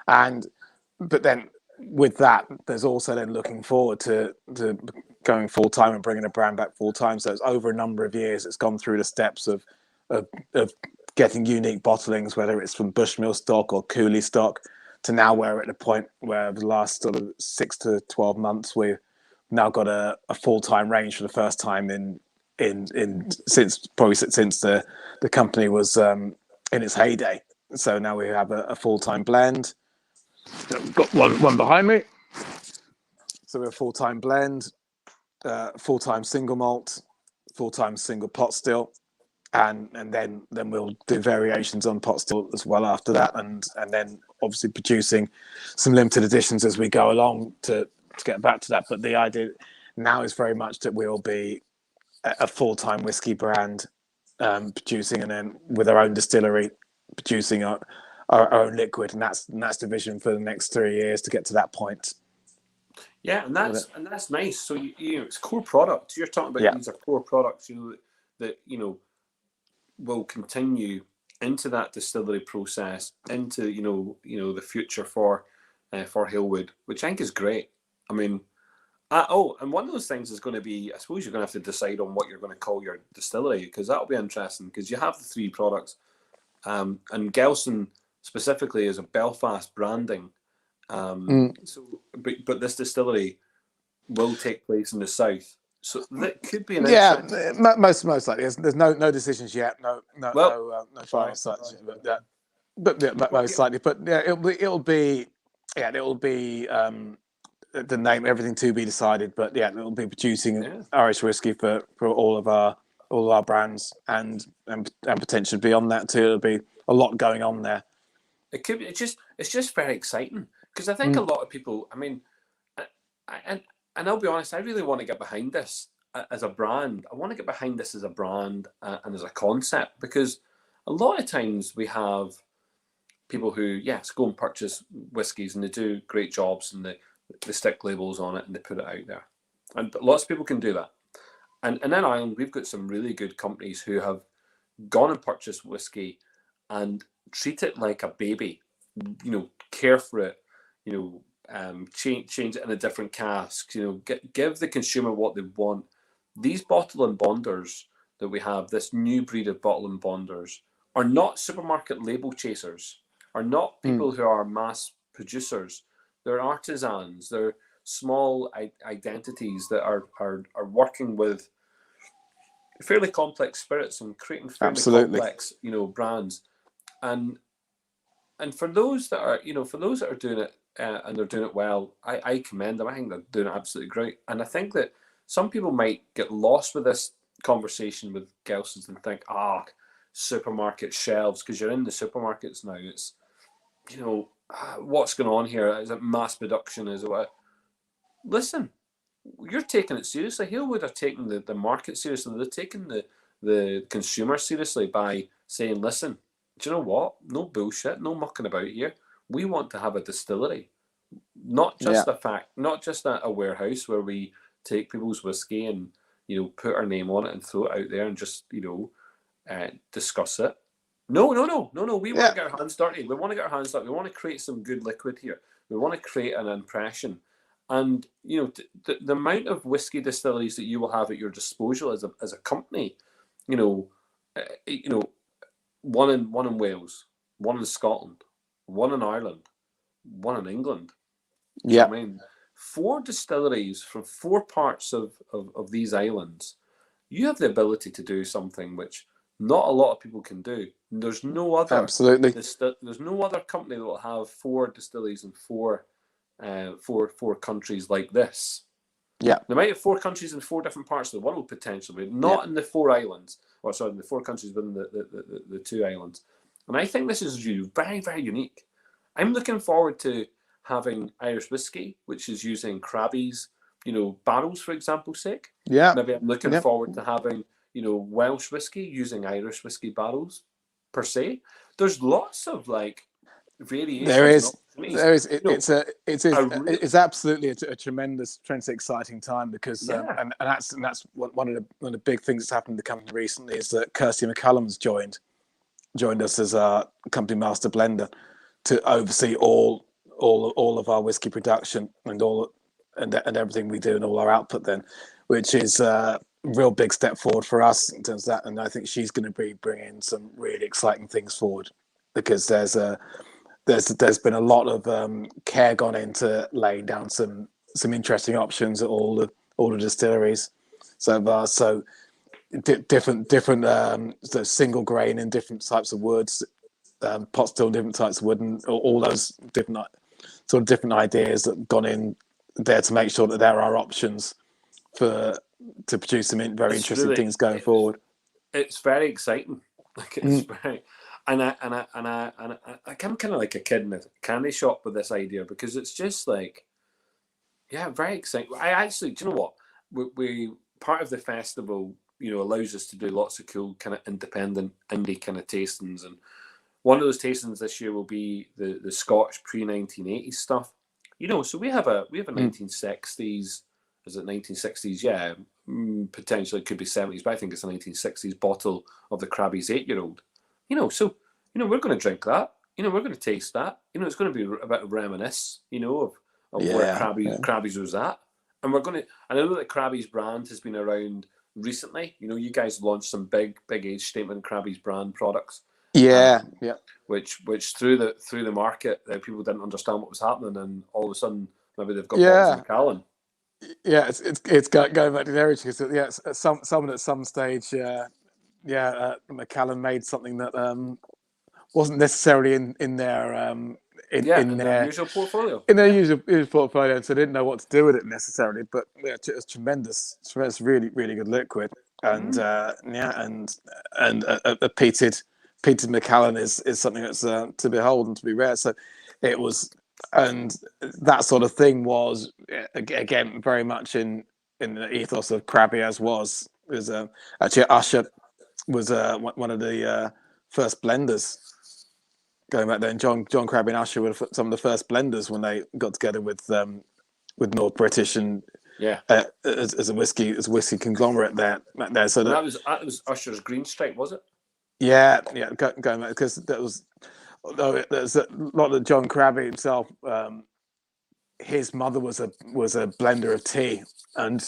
But then with that, there's also then looking forward to going full time and bringing a brand back full time. So it's over a number of years. It's gone through the steps of getting unique bottlings, whether it's from Bushmill stock or Cooley stock, to now we're at the point where the last sort of 6 to 12 months we've now got a full time range for the first time since the company was in its heyday. So now we have a full time blend. We've got one behind me. So we have a full time blend, full time single malt, full-time single pot still, and then we'll do variations on pot still as well after that, and then obviously producing some limited editions as we go along to get back to that. But the idea now is very much that we'll be a full-time whiskey brand, producing, and then with our own distillery producing our own liquid, and that's the vision for the next 3 years to get to that point. Yeah, and that's nice. So you know, it's core products. You're talking about these are core products. You know that will continue into that distillery process, into you know the future for Hillwood, which I think is great. I mean, and one of those things is going to be, I suppose you're going to have to decide on what you're going to call your distillery, because that'll be interesting, because you have the 3 products, and Gelston specifically is a Belfast branding. So, but this distillery will take place in the south, so that could be an most likely. There's no decisions yet, no final such, but most likely. But yeah, it'll be the name, everything to be decided. But yeah, it'll be producing Irish whiskey for all of our brands, and potentially beyond that too. It'll be a lot going on there. It could be. It's just very exciting, because I think a lot of people. I mean, and I'll be honest. I really want to get behind this as a brand. I want to get behind this as a brand and as a concept, because a lot of times we have people who go and purchase whiskies, and they do great jobs, and they stick labels on it and they put it out there, and lots of people can do that. And in Ireland, we've got some really good companies who have gone and purchased whiskey and treat it like a baby, you know, care for it, you know, change it in a different cask, you know, give the consumer what they want. These bottle and bonders that we have, this new breed of bottle and bonders, are not supermarket label chasers, are not people who are mass producers. They're artisans. They're small identities that are working with fairly complex spirits and creating fairly complex, you know, brands. And for those that are, you know, doing it and they're doing it well, I commend them. I think they're doing it absolutely great. And I think that some people might get lost with this conversation with Gelston's and think, supermarket shelves, because you're in the supermarkets now. It's, you know, what's going on here? Is it mass production? Is it what? Listen, you're taking it seriously. Hillwood are taking the market seriously. They're taking the consumer seriously by saying, listen, do you know what? No bullshit, no mucking about here. We want to have a distillery, not just not just a warehouse where we take people's whiskey and, you know, put our name on it and throw it out there and just, you know, discuss it. No. We want to get our hands dirty. We want to want to create some good liquid here. We want to create an impression. And, you know, the amount of whiskey distilleries that you will have at your disposal as a company, you know, one in Wales, one in Scotland, one in Ireland, one in England. Yeah. I mean, 4 distilleries from 4 parts of these islands. You have the ability to do something which not a lot of people can do. There's no other there's no other company that will have 4 distilleries in 4 countries like this. Yeah. They might have 4 countries in 4 different parts of the world potentially, but not in the 4 islands. Or sorry, in the 4 countries within the 2 islands. And I think this is very, very unique. I'm looking forward to having Irish whiskey, which is using Krabby's, you know, barrels, for example's sake. Yeah. Maybe I'm looking forward to having, you know, Welsh whiskey using Irish whiskey barrels per se. There's lots of like variations. There is. It's absolutely a tremendous, tremendously exciting time, because and that's one of the big things that's happened in the company recently is that Kirsty McCallum's joined us as our company master blender to oversee all of our whiskey production and everything we do and all our output then, which is a real big step forward for us in terms of that. And I think she's going to be bringing some really exciting things forward, because there's been a lot of care gone into laying down some interesting options at all the distilleries so far. So different so single grain in different types of woods, pot still different types of wood, and all those different ideas that have gone in there to make sure that there are options for to produce some very It's interesting really, things going forward. it's very exciting. Like it's very, I'm kind of like a kid in a candy shop with this idea because it's just like, yeah, very exciting. I actually, do you know what? We part of the festival, allows us to do lots of cool kind of independent indie kind of tastings, and one of those tastings this year will be the Scotch pre 1980s stuff. So we have a 1960s. Is it 1960s? Yeah, potentially it could be 70s, but I think it's a 1960s bottle of the Krabby's 8-year-old. So we're going to drink that. We're going to taste that. It's going to be a bit of reminisce. Of where Krabby's was at, and we're going to. And I know that Krabby's brand has been around recently. You guys launched some big age statement Krabby's brand products. Yeah. Which through the market, people didn't understand what was happening, and all of a sudden maybe they've got bottles of Macallan. Yeah, it's going back to the origins. Yeah, someone at some stage, Macallan made something that wasn't necessarily in their in their usual portfolio. In their usual portfolio, so they didn't know what to do with it necessarily. But yeah, it's tremendous, really, really good liquid, and a peated Macallan is something that's to behold and to be rare. So it was, and that sort of thing was again very much in the ethos of Krabby as was. Actually Usher was one of the first blenders. Going back then, John Krabby and Usher were some of the first blenders when they got together with North British and as a whiskey conglomerate there. So that was Usher's Green Stripe, was it? Yeah, going back because there's a lot of John Krabby himself. His mother was a blender of tea, and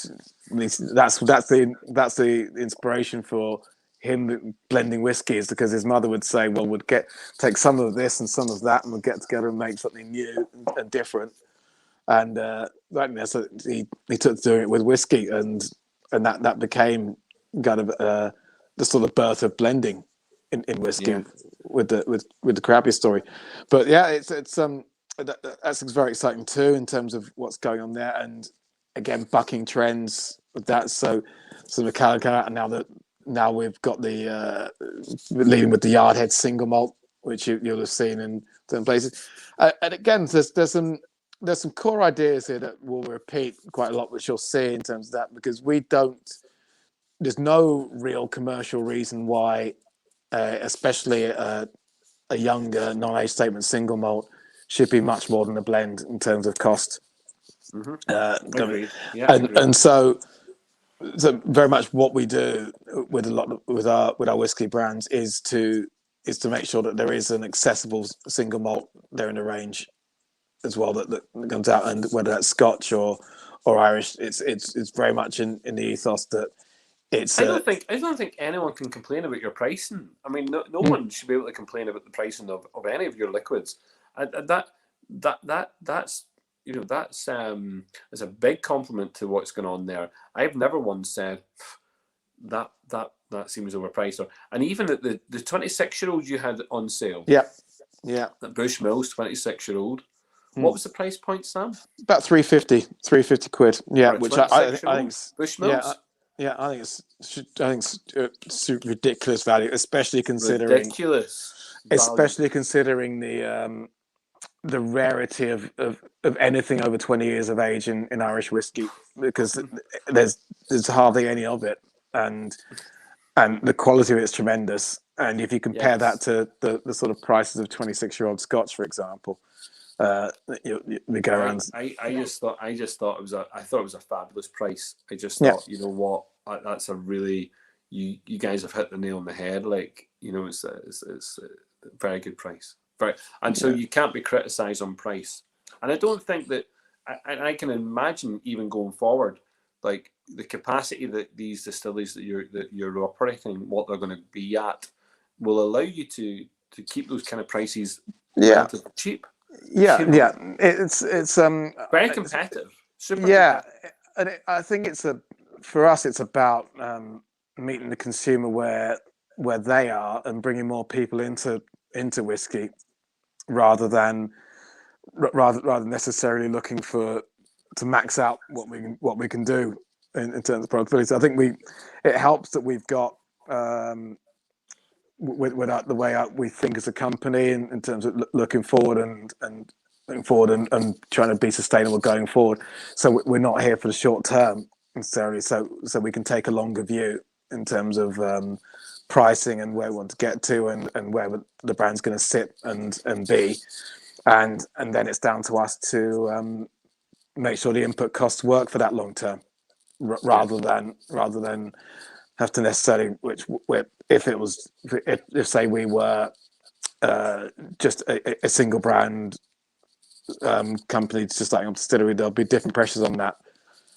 that's the inspiration for him blending whiskies, because his mother would say, well, take some of this and some of that and we'll get together and make something new and different. And so he took to doing it with whiskey, and that became kind of the sort of birth of blending in whiskey with the Krabby story. But yeah, it's that's very exciting too in terms of what's going on there, and again bucking trends with that. So Macallan came out, and now we've got the leading with the Yardhead single malt, which you'll have seen in certain places. And again, there's some core ideas here that will repeat quite a lot, which you'll see in terms of that, because there's no real commercial reason why, especially a younger non-age statement single malt should be much more than a blend in terms of cost. Agreed. And so very much what we do with our whiskey brands is to make sure that there is an accessible single malt there in the range as well that comes out, and whether that's Scotch or Irish, it's very much in the ethos that it's. I don't think anyone can complain about your pricing. I mean, no one should be able to complain about the pricing of any of your liquids. That's a big compliment to what's going on there. I've never once said that seems overpriced. And even at the 26-year-old you had on sale. Yeah. That Bushmills 26-year-old. What was the price point, Sam? About 350 quid. Yeah, which I think Bushmills. Yeah, I think it's ridiculous value, especially considering the rarity of anything over 20 years of age in Irish whiskey, because there's hardly any of it, and the quality of it's tremendous. And if you compare that to the sort of prices of 26-year-old Scotch, for example, we go around. I just thought it was a fabulous price. I just thought, you know what, that's a really, you guys have hit the nail on the head. Like, it's a very good price. So you can't be criticised on price. And I don't think that, I can imagine even going forward, like the capacity that these distilleries that you're operating, what they're going to be at, will allow you to keep those kind of prices relatively cheap. It's very competitive. Super competitive. And I think for us it's about meeting the consumer where they are and bringing more people into whiskey, rather than necessarily looking to max out what we can do in terms of productivity. So I think it helps that we've got with the way we think as a company in terms of looking forward and looking forward and trying to be sustainable going forward. So we're not here for the short term necessarily. So we can take a longer view in terms of pricing and where we want to get to and where the brand's going to sit and be, and then it's down to us to make sure the input costs work for that long term, rather than have to necessarily if say we were just a single brand company just starting up distillery, there'll be different pressures on that,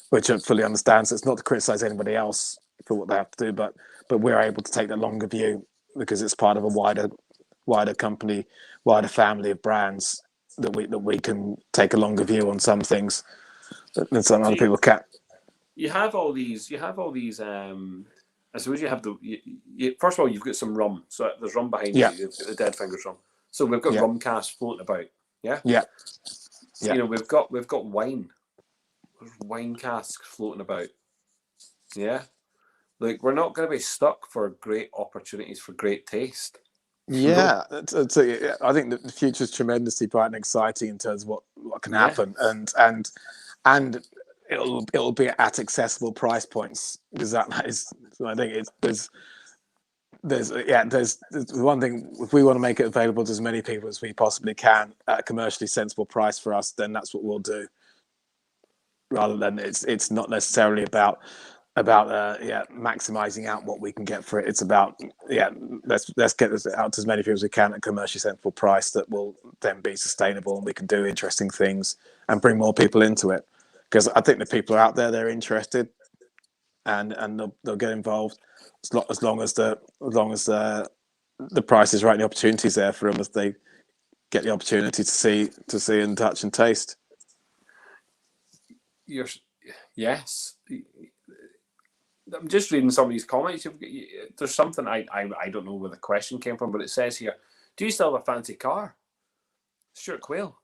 which I fully understand. So it's not to criticize anybody else for what they have to do, but we're able to take the longer view because it's part of a wider company, wider family of brands that we can take a longer view on some things than some other people can. You have all these. I suppose you have first of all, you've got some rum. So there's rum behind you. You've got the Dead Fingers rum. So we've got rum casks floating about. Yeah. Yeah. You know, we've got wine. There's wine casks floating about. Yeah. Like, we're not going to be stuck for great opportunities for great taste. Yeah, I think that the future is tremendously bright and exciting in terms of what can happen, and it'll be at accessible price points, because that is, I think there's one thing. If we want to make it available to as many people as we possibly can at a commercially sensible price for us, then that's what we'll do. Rather than it's not necessarily about maximizing out what we can get for it. It's about let's get this out to as many people as we can at a commercially sensible price that will then be sustainable, and we can do interesting things and bring more people into it. Because I think the people are out there, they're interested, and they'll get involved as long as the price is right and the opportunity is there for them, as they get the opportunity to see and touch and taste. Yes. I'm just reading some of these comments. There's something I don't know where the question came from, but it says here, do you still have a fancy car? Stuart Quayle.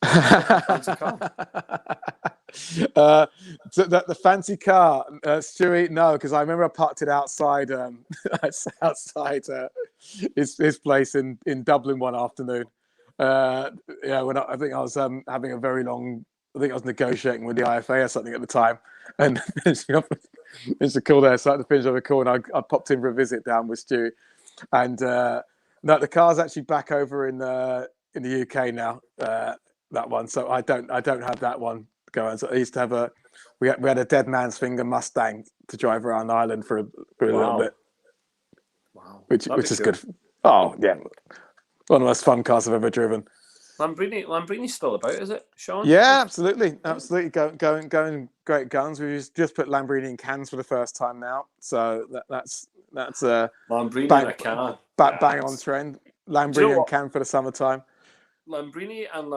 Fancy car. The fancy car, Stewie, no, because I remember I parked it outside his place in Dublin one afternoon. When I think I was having a very long. I think I was negotiating with the IFA or something at the time, and finishing up. It's a call there, starting to finish off the call, and I popped in for a visit down with Stu, and no, the car's actually back over in the UK now. That one, so I don't have that one going. So I used to have we had a Dead Man's Finger Mustang to drive around Ireland for a little bit. Wow, which is good. Oh yeah, one of the most fun cars I've ever driven. Lamborghini's still about, is it, Sean? Yeah, absolutely. Going great guns. We just put Lamborghini in cans for the first time now, so that's Lamborghini bang, in a can. Bang on trend. Lamborghini in can for the summertime. Lamborghini and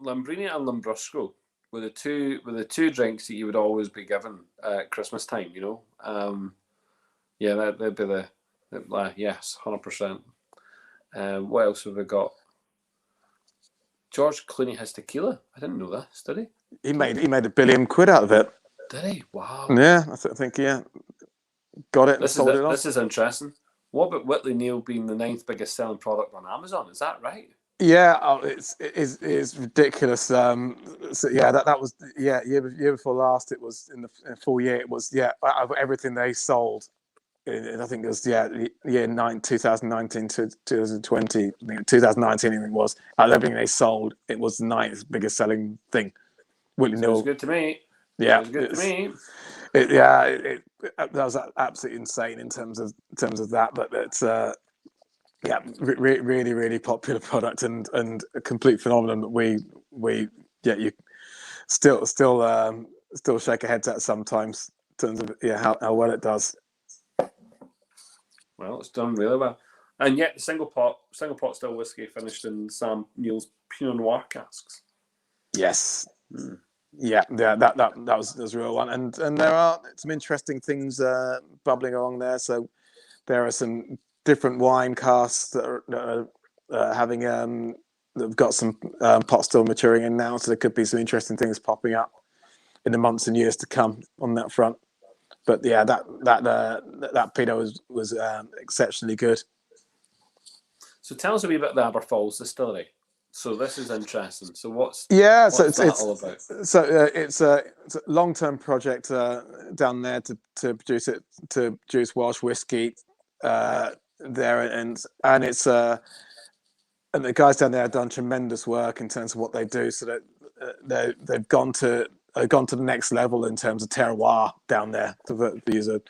Lambrusco were the two drinks that you would always be given at Christmas time. You know, that'd be the yes, 100%. What else have we got? George Clooney has tequila. I didn't know this, did he? He made £1 billion out of it. Did he? Wow. Yeah, I think got it and sold it off. This is interesting. What about Whitley Neal being the 9th biggest selling product on Amazon? Is that right? Yeah, it's ridiculous. So that was year before last. It was in the full year. It was out of everything they sold. I think it was the year 2019 to 2020. 2019 it was. Out of everything they sold, it was the 9th biggest selling thing. Whitley Neal. Good to me. Yeah, good to me. That was absolutely insane in terms of that. But it's really, really popular product and a complete phenomenon that you still shake our heads at sometimes in terms of how well it does. Well, it's done really well, and yet the single pot still whiskey finished in Sam Neill's Pinot Noir casks. Yes. Yeah, that was a real one, and there are some interesting things bubbling along there. So there are some different wine casks that are having that've got some pot still maturing in now. So there could be some interesting things popping up in the months and years to come on that front. But yeah, that Pinot was exceptionally good. So tell us a wee bit about the Aberfalls distillery. So this is interesting. So what's Yeah, what's that all about? It's a long-term project down there to produce Welsh whiskey there, and it's and the guys down there have done tremendous work in terms of what they do. So that they've gone to the next level in terms of terroir down there, to use a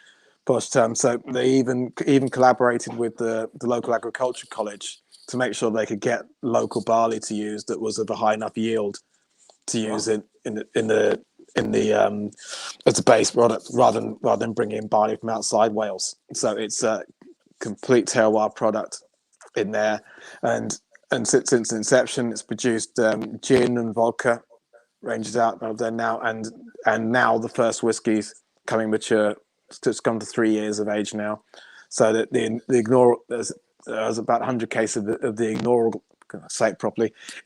posh term. So they even collaborated with the local agriculture college to make sure they could get local barley to use that was of a high enough yield to use it in the as a base product rather than bringing in barley from outside Wales. So it's a complete terroir product in there, and since inception, it's produced gin and vodka ranges out of there now, and now the first whiskies coming mature. It's gone to 3 years of age now, so that there's about 100 cases of the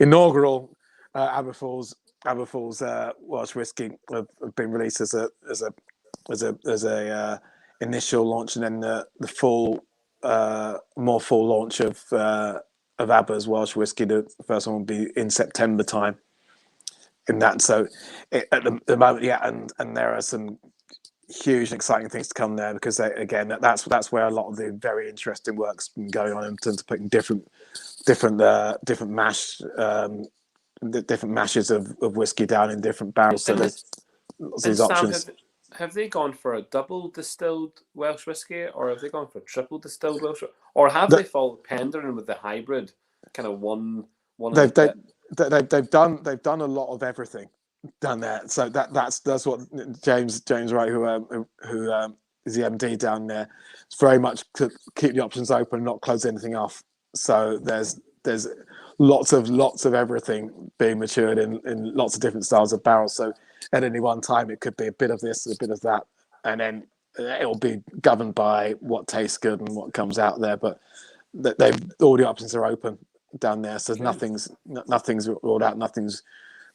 inaugural Aberfalls Welsh whiskey have been released as a initial launch, and then the full more full launch of Aber's Welsh whiskey. The first one will be in September time. In that, so at the moment, yeah, and there are some huge and exciting things to come there, because that's where a lot of the very interesting work's been going on in terms of putting different mashes of whiskey down in different barrels. So there's lots of these options. Have they gone for a double distilled Welsh whiskey, or have they gone for triple distilled Welsh, or have they followed pending with the hybrid kind of one? They've done a lot of everything down there. So that's what James Wright, who is the MD down there, it's very much to keep the options open, not close anything off. So there's lots of everything being matured in lots of different styles of barrels. So at any one time, it could be a bit of this, a bit of that, and then it'll be governed by what tastes good and what comes out there. But all the options are open down there, so nothing's ruled out.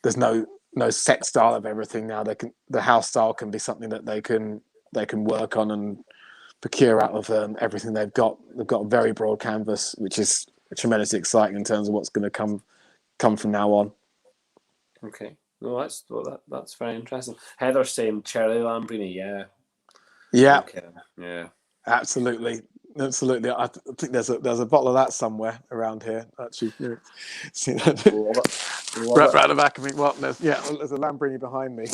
There's no set style of everything now. The house style can be something that they can work on and procure out of everything they've got. They've got a very broad canvas, which is tremendously exciting in terms of what's going to come from now on. Okay, well that's very interesting. Heather's saying cherry Lambrini, yeah, okay. Yeah, absolutely. I think there's a bottle of that somewhere around here. Actually, see that right at the back of me. Well, there's a Lambrini behind me.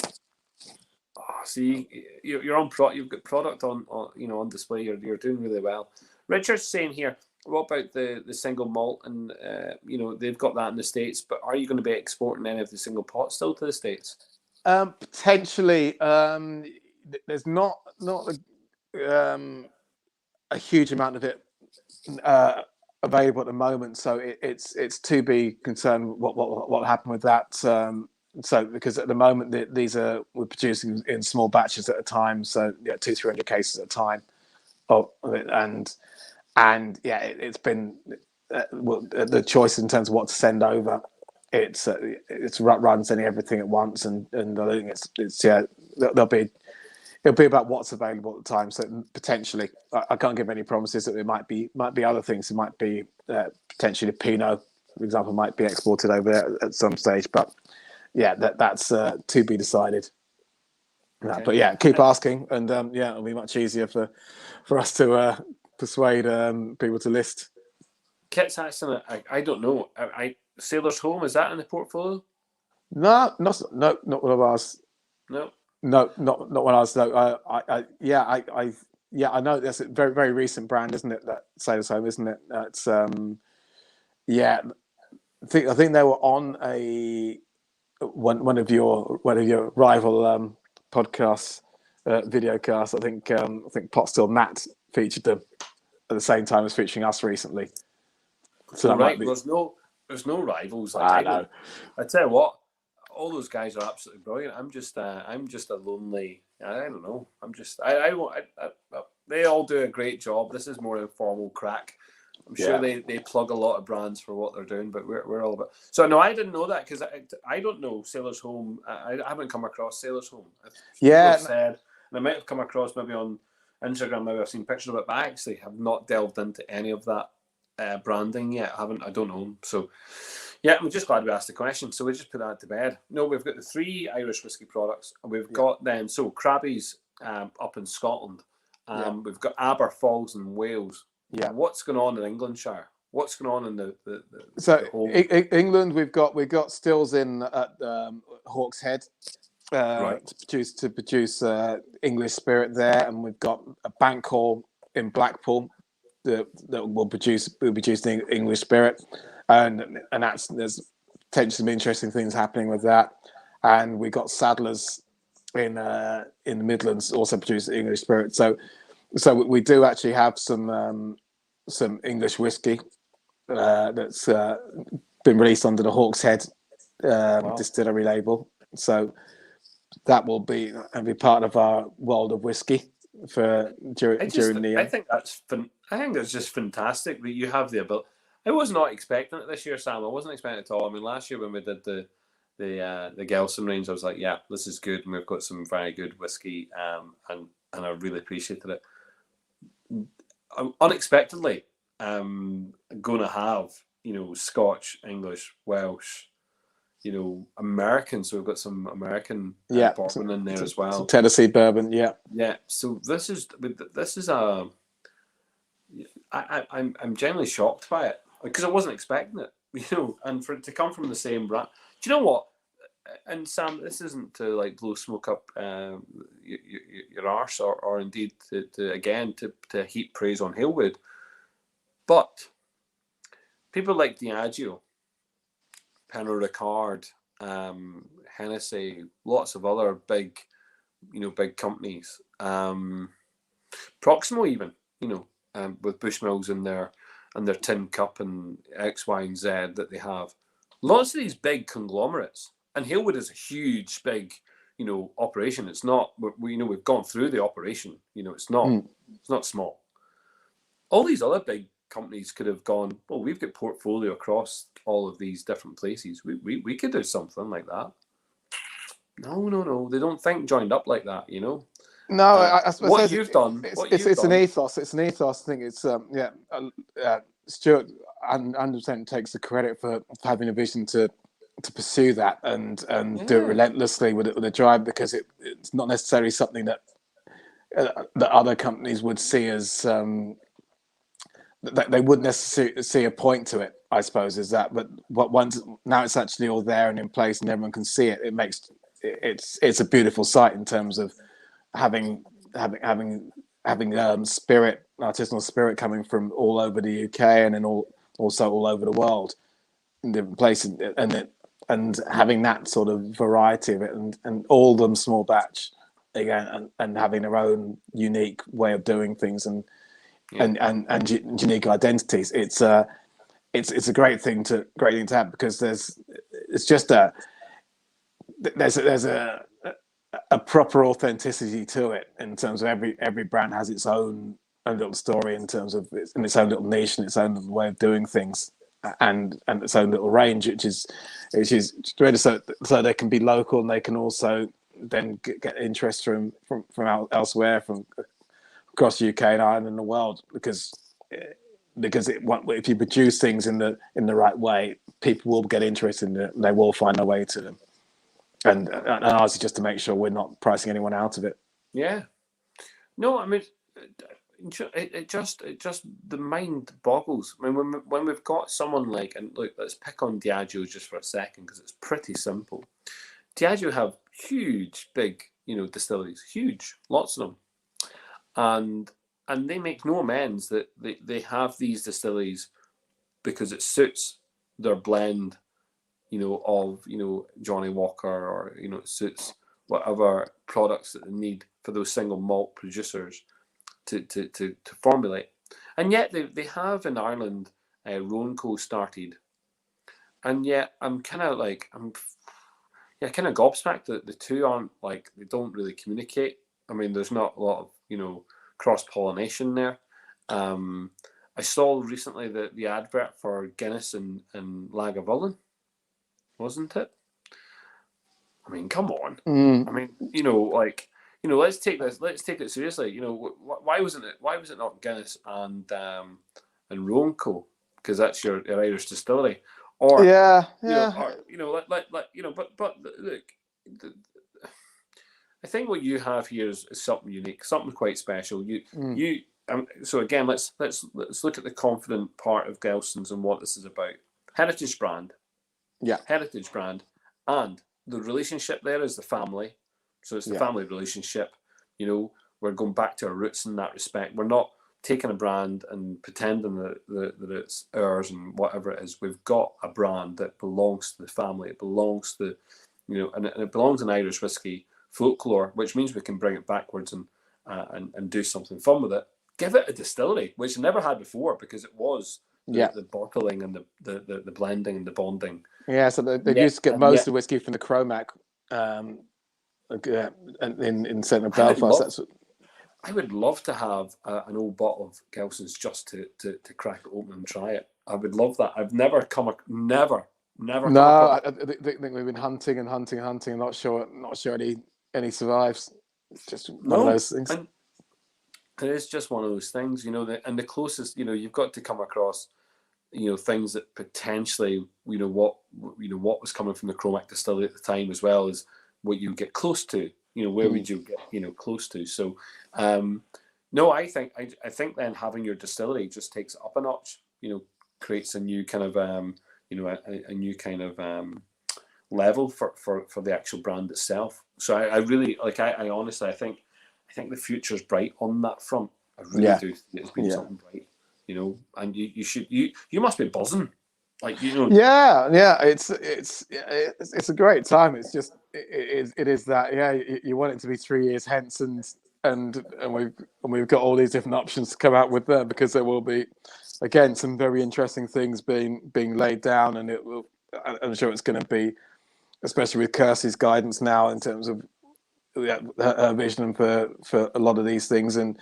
Oh, see, you're on you've got product on on display. You're doing really well. Richard's saying here, what about the single malt? And they've got that in the States, but are you going to be exporting any of the single pot still to the States? Potentially. There's not a huge amount of it available at the moment, so it's to be concerned what happened with that. So because at the moment we're producing in small batches at a time, so 200-300 cases at a time of it, and it's been the choice in terms of what to send over. It's rather than sending everything at once, and I think it'll be about what's available at the time. So potentially, I can't give any promises that it might be other things. It might be potentially the Pinot, for example, might be exported over there at some stage. But that's to be decided. Okay. But keep asking, and it'll be much easier for us to persuade people to list. Kit's asking, I don't know. Sailor's Home, is that in the portfolio? No, not one of ours. No. No, not one of ours. No, I know that's a very, very recent brand, isn't it? That Sailor's Home, isn't it? It's I think they were on one of your rival podcasts, videocasts. I think Pot Still Matt featured them at the same time as featuring us recently. So right, there's no rivals. I know. I tell you what, all those guys are absolutely brilliant. I'm just a lonely. I don't know. I'm just. They all do a great job. This is more informal crack. I'm sure they plug a lot of brands for what they're doing, but we're all about. So no, I didn't know that because I don't know Sailor's Home. I haven't come across Sailor's Home. People have said, and I might have come across maybe on Instagram. Maybe I've seen pictures of it, but I actually have not delved into any of that branding yet. I don't know. So yeah, I'm just glad we asked the question. So we just put that to bed. No, we've got the 3 Irish whiskey products, and we've got them. So Krabby's up in Scotland. We've got Aber Falls in Wales. Yeah. What's going on in Englandshire? What's going on in the whole... England, we've got stills in at Hawkshead to produce English spirit there, and we've got a bank hall in Blackpool that will produce the English spirit, and there's potentially some interesting things happening with that, and we got Sadler's in the Midlands also produce English spirit. So we do actually have some English whiskey that's been released under the Hawkshead distillery label. So that will be part of our world of whiskey during the. I think that's just fantastic that you have the ability. I was not expecting it this year, Sam. I wasn't expecting it at all. I mean, last year when we did the Gelston range, I was like, yeah, this is good, and we've got some very good whiskey, and I really appreciated it. Unexpectedly, going to have Scotch, English, Welsh, American. So we've got some American bourbon in there as well. Tennessee bourbon, yeah. So this is I'm genuinely shocked by it because I wasn't expecting it, and for it to come from the same brand. Do you know what? And Sam, this isn't to like blow smoke up your arse or indeed to heap praise on Halewood, but people like Diageo, Pernod Ricard, Hennessy, lots of other big companies, Proximo even, with Bushmills in their tin cup and X, Y, and Z that they have. Lots of these big conglomerates. And Halewood is a huge, big, operation. It's not. We've gone through the operation. It's not. It's not small. All these other big companies could have gone. Well, we've got portfolio across all of these different places. We could do something like that. No. They don't think joined up like that. No, I suppose what you've done. It's an ethos. It's an ethos thing. It's Stuart 100% takes the credit for having a vision to pursue that and do it relentlessly with a drive, because it's not necessarily something that other companies would see as that they wouldn't necessarily see a point to it, I suppose, is that. But once now it's actually all there and in place and everyone can see it, it makes it's a beautiful sight in terms of having spirit, artisanal spirit coming from all over the UK and then also all over the world in different places, and having that sort of variety of it, and all of them small batch again, and having their own unique way of doing things and unique identities. It's a great thing to have, because there's a proper authenticity to it in terms of every brand has its own little story in terms of its own little niche and its own little way of doing things, and its own little range, which is really so they can be local, and they can also then get interest from elsewhere, from across the UK and Ireland and the world, because if you produce things in the right way, people will get interested in it, and they will find their way to them. And ours is just to make sure we're not pricing anyone out of it. Yeah. No, I mean, it just the mind boggles. I mean, when we've got someone like, and look, let's pick on Diageo just for a second, because it's pretty simple. Diageo have huge, big, distilleries, huge, lots of them, and they make no amends that they have these distilleries because it suits their blend, of Johnny Walker, or it suits whatever products that they need for those single malt producers to formulate. And yet they have in Ireland, Roanco started, and yet I'm kind of gobsmacked that the two aren't they don't really communicate. I mean, there's not a lot of cross pollination there, and I saw recently the advert for Guinness and Lagavulin, wasn't it? I mean, come on. I mean, let's take it seriously. Why wasn't it not Guinness and Rowan Co? Because that's your Irish distillery, or Yeah, but look, I think what you have here is something unique, something quite special. So again, let's look at the confident part of Gelston's and what this is about. Heritage brand, and the relationship there is the family. So it's the family relationship. We're going back to our roots in that respect. We're not taking a brand and pretending that it's ours and whatever it is. We've got a brand that belongs to the family. It belongs to, and it belongs in Irish whiskey folklore, which means we can bring it backwards and do something fun with it. Give it a distillery, which it never had before, because it was the bottling and the blending and the bonding. Yeah, so they used to get most of the whiskey from the Cromac in central Belfast. I would love to have an old bottle of Gelston's just to crack it open and try it. I would love that. I've never never. No, I think we've been hunting, and not sure any survives. It's just one of those things. And it is just one of those things, and the closest, you've got to come across, things that potentially, what was coming from the Cromac distillery at the time, as well as what you get close to, where would you get, close to? So, no, I think then having your distillery just takes it up a notch, creates a new kind of, a new kind of level for the actual brand itself. So I really, I honestly, I think the future's bright on that front. I really do think it's been something bright, and you must be buzzing. Yeah, it's a great time. It's just it is that you want it to be 3 years hence, and we've got all these different options to come out with there, because there will be, again, some very interesting things being laid down, and I'm sure it's going to be, especially with Kirsty's guidance now in terms of her vision for a lot of these things, and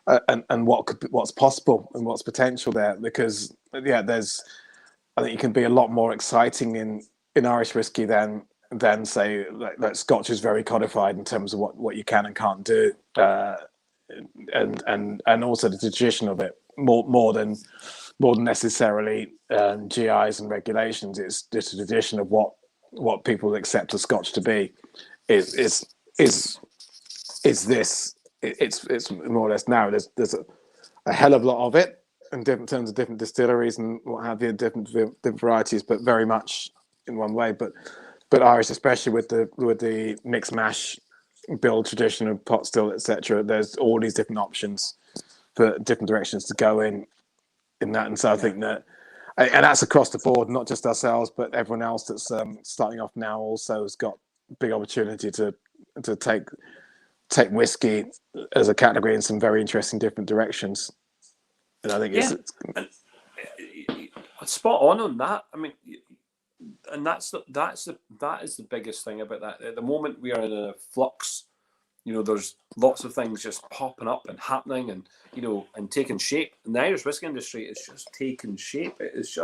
what's possible and what's potential there, because I think you can be a lot more exciting in Irish whiskey than say that Scotch is very codified in terms of what you can and can't do, and also the tradition of it more than necessarily GIs and regulations. It's just a tradition of what people accept a Scotch to be. Is this? It's more or less now. There's a hell of a lot of it in different terms of different distilleries and what have you, different varieties, but very much in one way. But Irish, especially with the mixed mash build tradition of pot still, etc. There's all these different options for different directions to go in that, and so I think that, and that's across the board, not just ourselves, but everyone else that's starting off now also has got big opportunity to take whiskey as a category in some very interesting different directions. And I think it's spot on that. I mean, and that is the biggest thing about that. At the moment, we are in a flux. There's lots of things just popping up and happening, and and taking shape. And the Irish whiskey industry is just taking shape. It's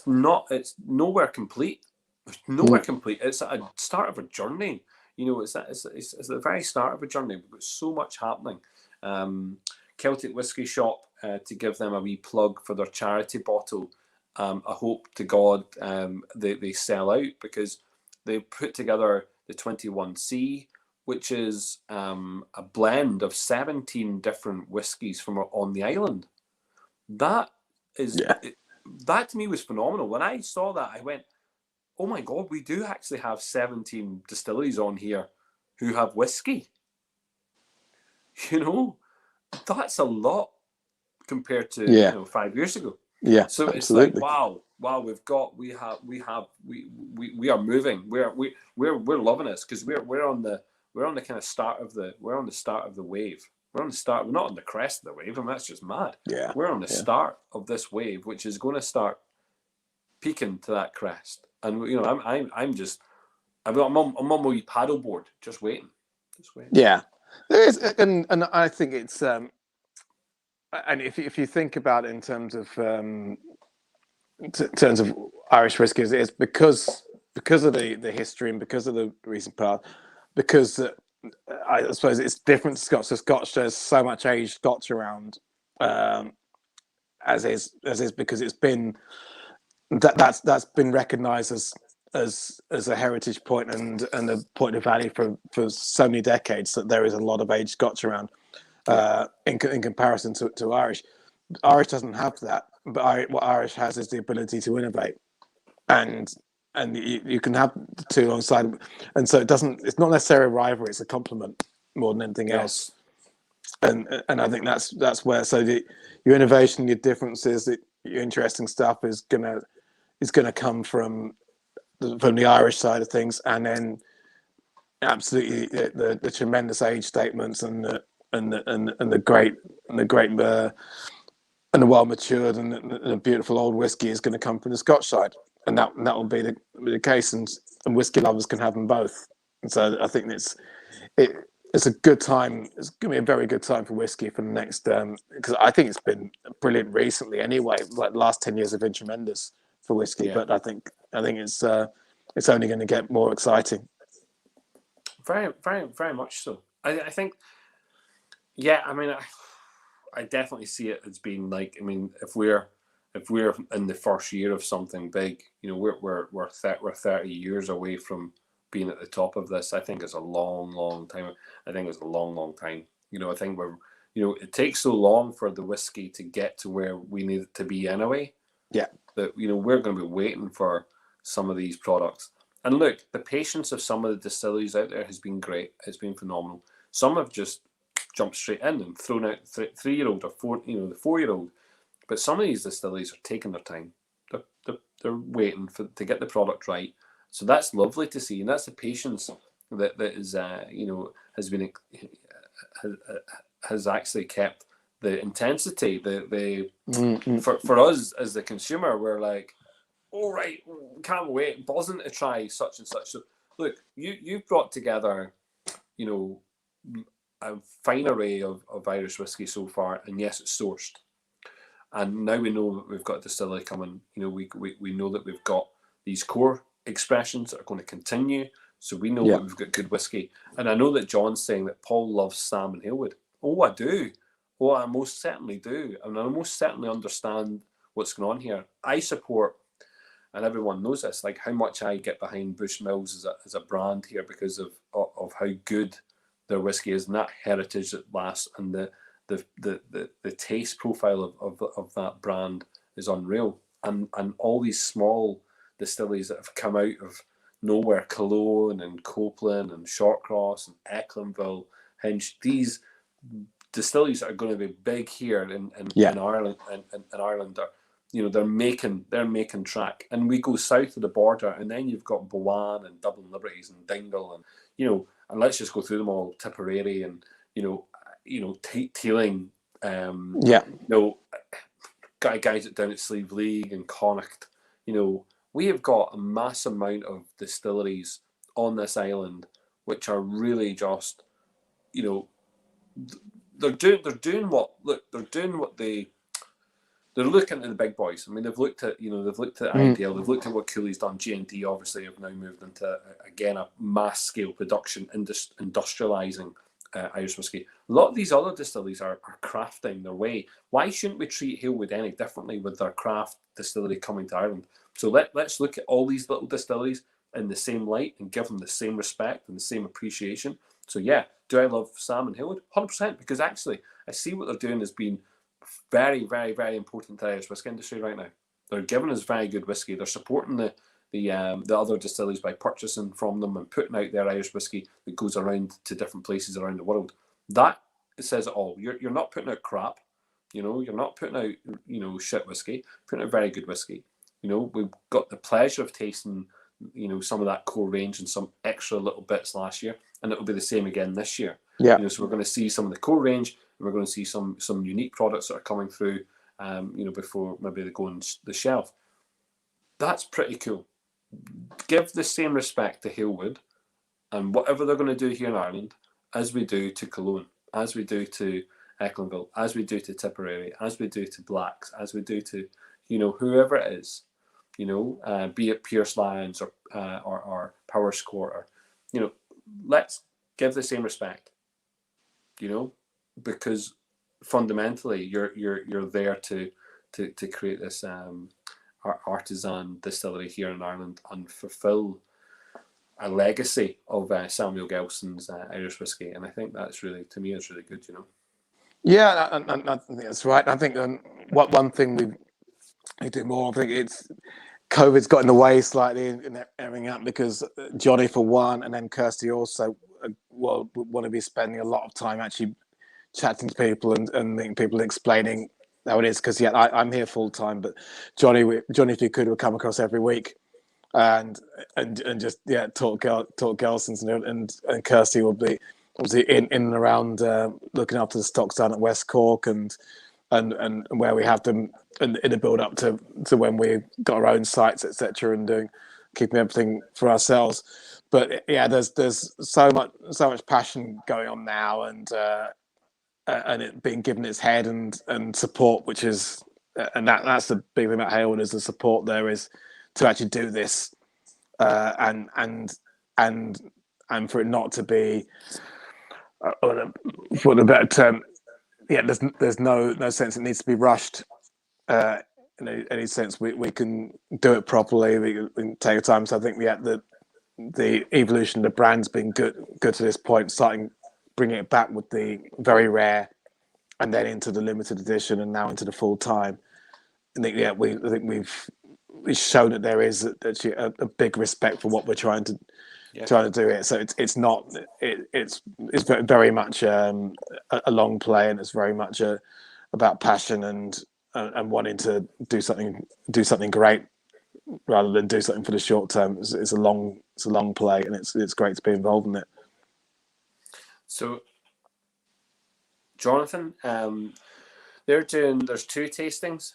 nowhere complete. It's nowhere complete. It's at a start of a journey. It's the very start of a journey. We've got so much happening. Celtic Whisky Shop, to give them a wee plug for their charity bottle. I hope to God they sell out, because they put together the 21C, which is a blend of 17 different whiskies from on the island. That to me was phenomenal. When I saw that, I went, oh my God, we do actually have 17 distilleries on here who have whiskey. That's a lot compared to 5 years ago. Yeah. So absolutely. It's like, wow, we are moving. We're loving this, because we're on the kind of start of the wave. We're not on the crest of the wave. I mean, that's just mad. Yeah. We're on the start of this wave, which is going to start peaking to that crest. And I'm on my wee paddleboard, just waiting. Yeah, there is, and I think it's and if you think about it in terms of Irish whiskey, it's because of the history and because of the recent past, because I suppose it's different to Scotch. So Scotch, there's so much aged Scotch around, as is because it's been that's been recognised as a heritage point and a point of value for so many decades, that there is a lot of aged Scotch around, in comparison to Irish. Irish doesn't have that, but what Irish has is the ability to innovate, and you can have the two alongside, and so it's not necessarily a rivalry; it's a complement more than anything else. And I think that's where your innovation, your differences, your interesting stuff is gonna come from the Irish side of things, and then absolutely the tremendous age statements and the great and the well matured and the beautiful old whiskey is going to come from the Scotch side, and that will be the case, and whiskey lovers can have them both. And so I think it's a good time. It's going to be a very good time for whiskey for the next, because I think it's been brilliant recently anyway. Like the last 10 years have been tremendous for whiskey, but I think it's only going to get more exciting. Very, very, very much so. I think, yeah. I mean, I definitely see it as being like. I mean, if we're in the first year of something big, we're 30 years away from being at the top of this. I think it's a long, long time. I think it's a long, long time. I think it takes so long for the whiskey to get to where we need it to be anyway. Yeah. That we're going to be waiting for some of these products. And look, the patience of some of the distilleries out there has been great. It's been phenomenal. Some have just jumped straight in and thrown out 3-year-old or the 4-year-old. But some of these distilleries are taking their time. They're waiting to get the product right. So that's lovely to see, and that's the patience that is has been has actually kept the intensity. For us as the consumer, we're like, all right, can't wait, buzzing to try such and such. So look, you've brought together, a fine array of Irish whiskey so far, and yes, it's sourced. And now we know that we've got a distillery coming. We know that we've got these core expressions that are going to continue. So we know that we've got good whiskey. And I know that John's saying that Paul loves Sam and Halewood. Oh, I do. Oh, I most certainly do. And I most certainly understand what's going on here. I support, and everyone knows this, like how much I get behind Bushmills as a brand here because of how good their whiskey is, and that heritage that lasts, and the taste profile of that brand is unreal. And all these small distilleries that have come out of nowhere, Cologne and Copeland and Shortcross and Ecklandville, Hinch, these distilleries that are going to be big here in Ireland, and Ireland are, they're making track. And we go south of the border, and then you've got Bowan and Dublin Liberties and Dingle, and and let's just go through them all, Tipperary and Teeling, guys down at Slieve League and Connacht. We have got a mass amount of distilleries on this island which are really just, they're looking at the big boys. I mean, they've looked at IPL, they've looked at what Cooley's done. G&D obviously have now moved into again a mass scale production, industrializing Irish whiskey. A lot of these other distilleries are crafting their way. Why shouldn't we treat Halewood any differently with their craft distillery coming to Ireland? So let's look at all these little distilleries in the same light and give them the same respect and the same appreciation. So yeah, do I love Sam and Halewood? 100%, because actually I see what they're doing as being very, very, very important to the Irish whiskey industry right now. They're giving us very good whiskey. They're supporting the other distilleries by purchasing from them and putting out their Irish whiskey that goes around to different places around the world. That says it all. You're not putting out crap. You're not putting out shit whiskey. Putting out very good whiskey. We've got the pleasure of tasting some of that core range and some extra little bits last year, and it'll be the same again this year. Yeah. So we're going to see some of the core range, and we're going to see some unique products that are coming through. Before maybe they go on the shelf. That's pretty cool. Give the same respect to Halewood and whatever they're going to do here in Ireland as we do to Cologne, as we do to Ecklenville, as we do to Tipperary, as we do to Blacks, as we do to, whoever it is, be it Pierce Lions or Power Score, or, let's give the same respect, because fundamentally you're there to create this artisan distillery here in Ireland and fulfill a legacy of Samuel Gelston's Irish whiskey, and I think that's really, to me, it's really good. Yeah, and I think that's right. I think what one thing we do more. I think it's COVID's got in the way slightly in everything up, because Johnny for one, and then Kirsty also want to be spending a lot of time actually chatting to people and people explaining how it is. Because I'm here full time, but Johnny, if you could, would come across every week and just talk Gelston's, and Kirsty will be obviously in and around looking after the stocks down at West Cork and where we have them in the build up to when we got our own sites, etc., and keeping everything for ourselves. But there's so much passion going on now, and it being given its head and support, which is and that's the big thing about Hailwood, is the support there is to actually do this, and for it not to be, for the better term, there's no sense it needs to be rushed. In any sense, we can do it properly. We can take our time. So I think the evolution of the brand's been good to this point. Starting bringing it back with the very rare, and then into the limited edition, and now into the full time. I think we've shown that there is actually a big respect for what we're trying to do here. So it's very much a long play, and it's very much about passion and wanting to do something great rather than do something for the short term. It's a long play, and it's great to be involved in it. So, Jonathan, there's two tastings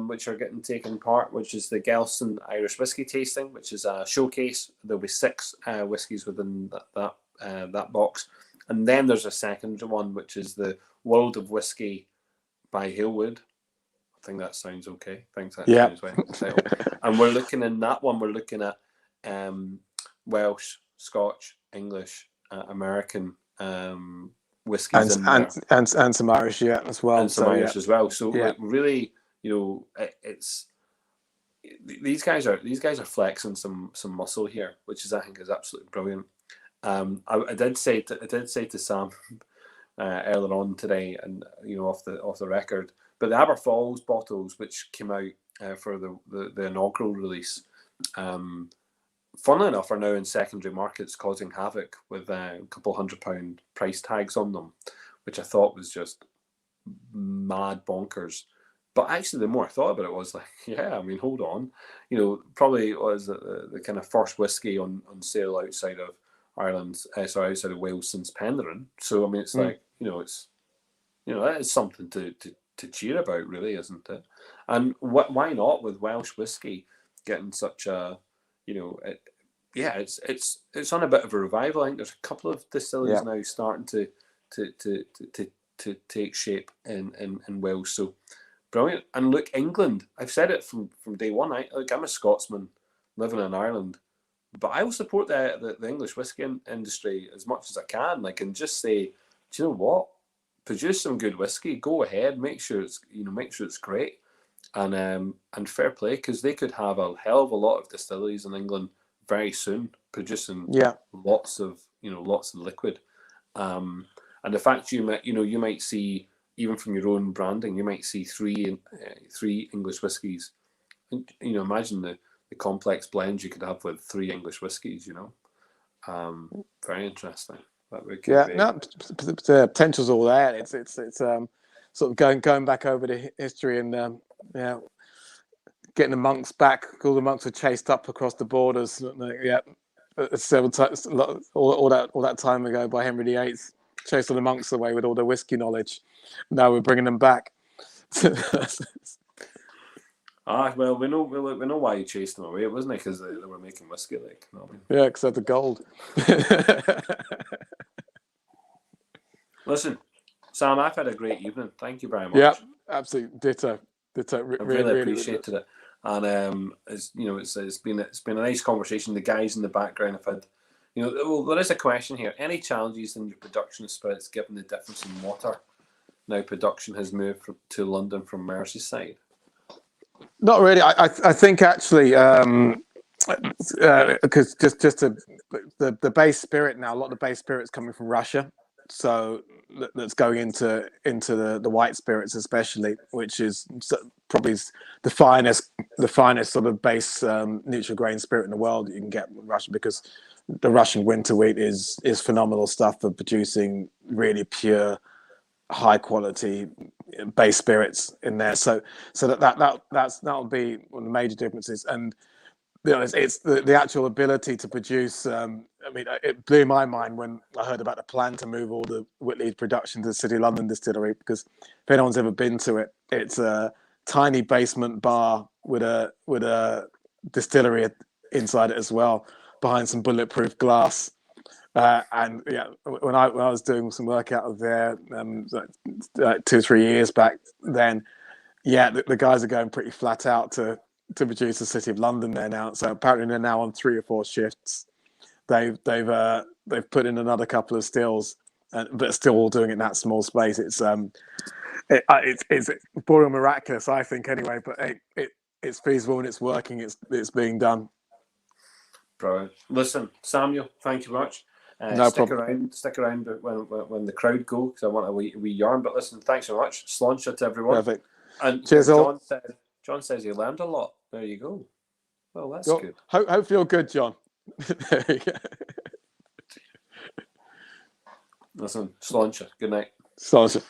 which are getting taken part, which is the Gelston Irish Whiskey tasting, which is a showcase. There'll be 6 whiskies within that box, and then there's a second one, which is the World of Whiskey by Hailwood. I think that sounds okay. Sounds well. And we're looking in that one. We're looking at Welsh, Scotch, English, American whiskies and some Irish, as well. And some Irish as well. So really, it's these guys are flexing some muscle here, which I think is absolutely brilliant. I did say to Sam earlier on today, and off the record, but the Aberfalls bottles, which came out for the inaugural release, funnily enough, are now in secondary markets, causing havoc with a couple £100 price tags on them, which I thought was just mad bonkers. But actually, the more I thought about it, was like, hold on, probably was the kind of first whiskey on sale outside of Ireland, outside of Wales since Penderyn. So it's like, that is something to cheer about, really, isn't it? And why not with Welsh whiskey getting such a, it's on a bit of a revival. I think there's a couple of distilleries now starting to take shape in Wales. So brilliant. And look, England, I've said it from day one. I'm a Scotsman living in Ireland, but I will support the English whiskey industry as much as I can. And just say, do you know what? Produce some good whiskey. Go ahead. Make sure it's great. And fair play, because they could have a hell of a lot of distilleries in England very soon, producing lots of liquid. And the fact you might see, even from your own branding, you might see three English whiskies. And, imagine the complex blends you could have with 3 English whiskies. Very interesting. The potential's all there. It's sort of going back over the history and getting the monks back. All the monks were chased up across the borders. Several times, all that time ago by Henry VIII, chased all the monks away with all their whiskey knowledge. Now we're bringing them back. Well, we know why he chased them away. It wasn't because they were making whiskey, Yeah, because of the gold. Listen, Sam, I've had a great evening. Thank you very much. Yeah, absolutely. Ditto. I really appreciated it. And it's been a nice conversation. The guys in the background have had, well, there is a question here. Any challenges in your production of spirits given the difference in water? Now production has moved to London from Merseyside. Not really. I think actually, because the base spirit now, a lot of the base spirits coming from Russia, so that's going into the white spirits especially, which is probably the finest sort of base neutral grain spirit in the world that you can get from Russia, because the Russian winter wheat is phenomenal stuff for producing really pure, high quality base spirits in there. So that'll be one of the major differences. And it's the actual ability to produce. I mean, it blew my mind when I heard about the plan to move all the Whitley production to the City of London distillery, because if anyone's ever been to it, it's a tiny basement bar with a distillery inside it as well, behind some bulletproof glass. And yeah, when I was doing some work out of there 2 or 3 years back, then yeah, the guys are going pretty flat out to produce the City of London there now. So apparently they're now on 3 or 4 shifts. They've put in another couple of stills, but still all doing it in that small space. It's boring miraculous, I think, anyway. But it's feasible and it's working. It's being done. Brilliant. Listen, Samuel, thank you very much. No problem. Stick around when the crowd go, because I want a wee yarn. But listen, thanks so much. Sláinte to everyone. Perfect. And cheers, all. John says he learned a lot. There you go. Well, that's good. Hope you're good, John. There you go. Listen, Sláinte. Good night. Sláinte.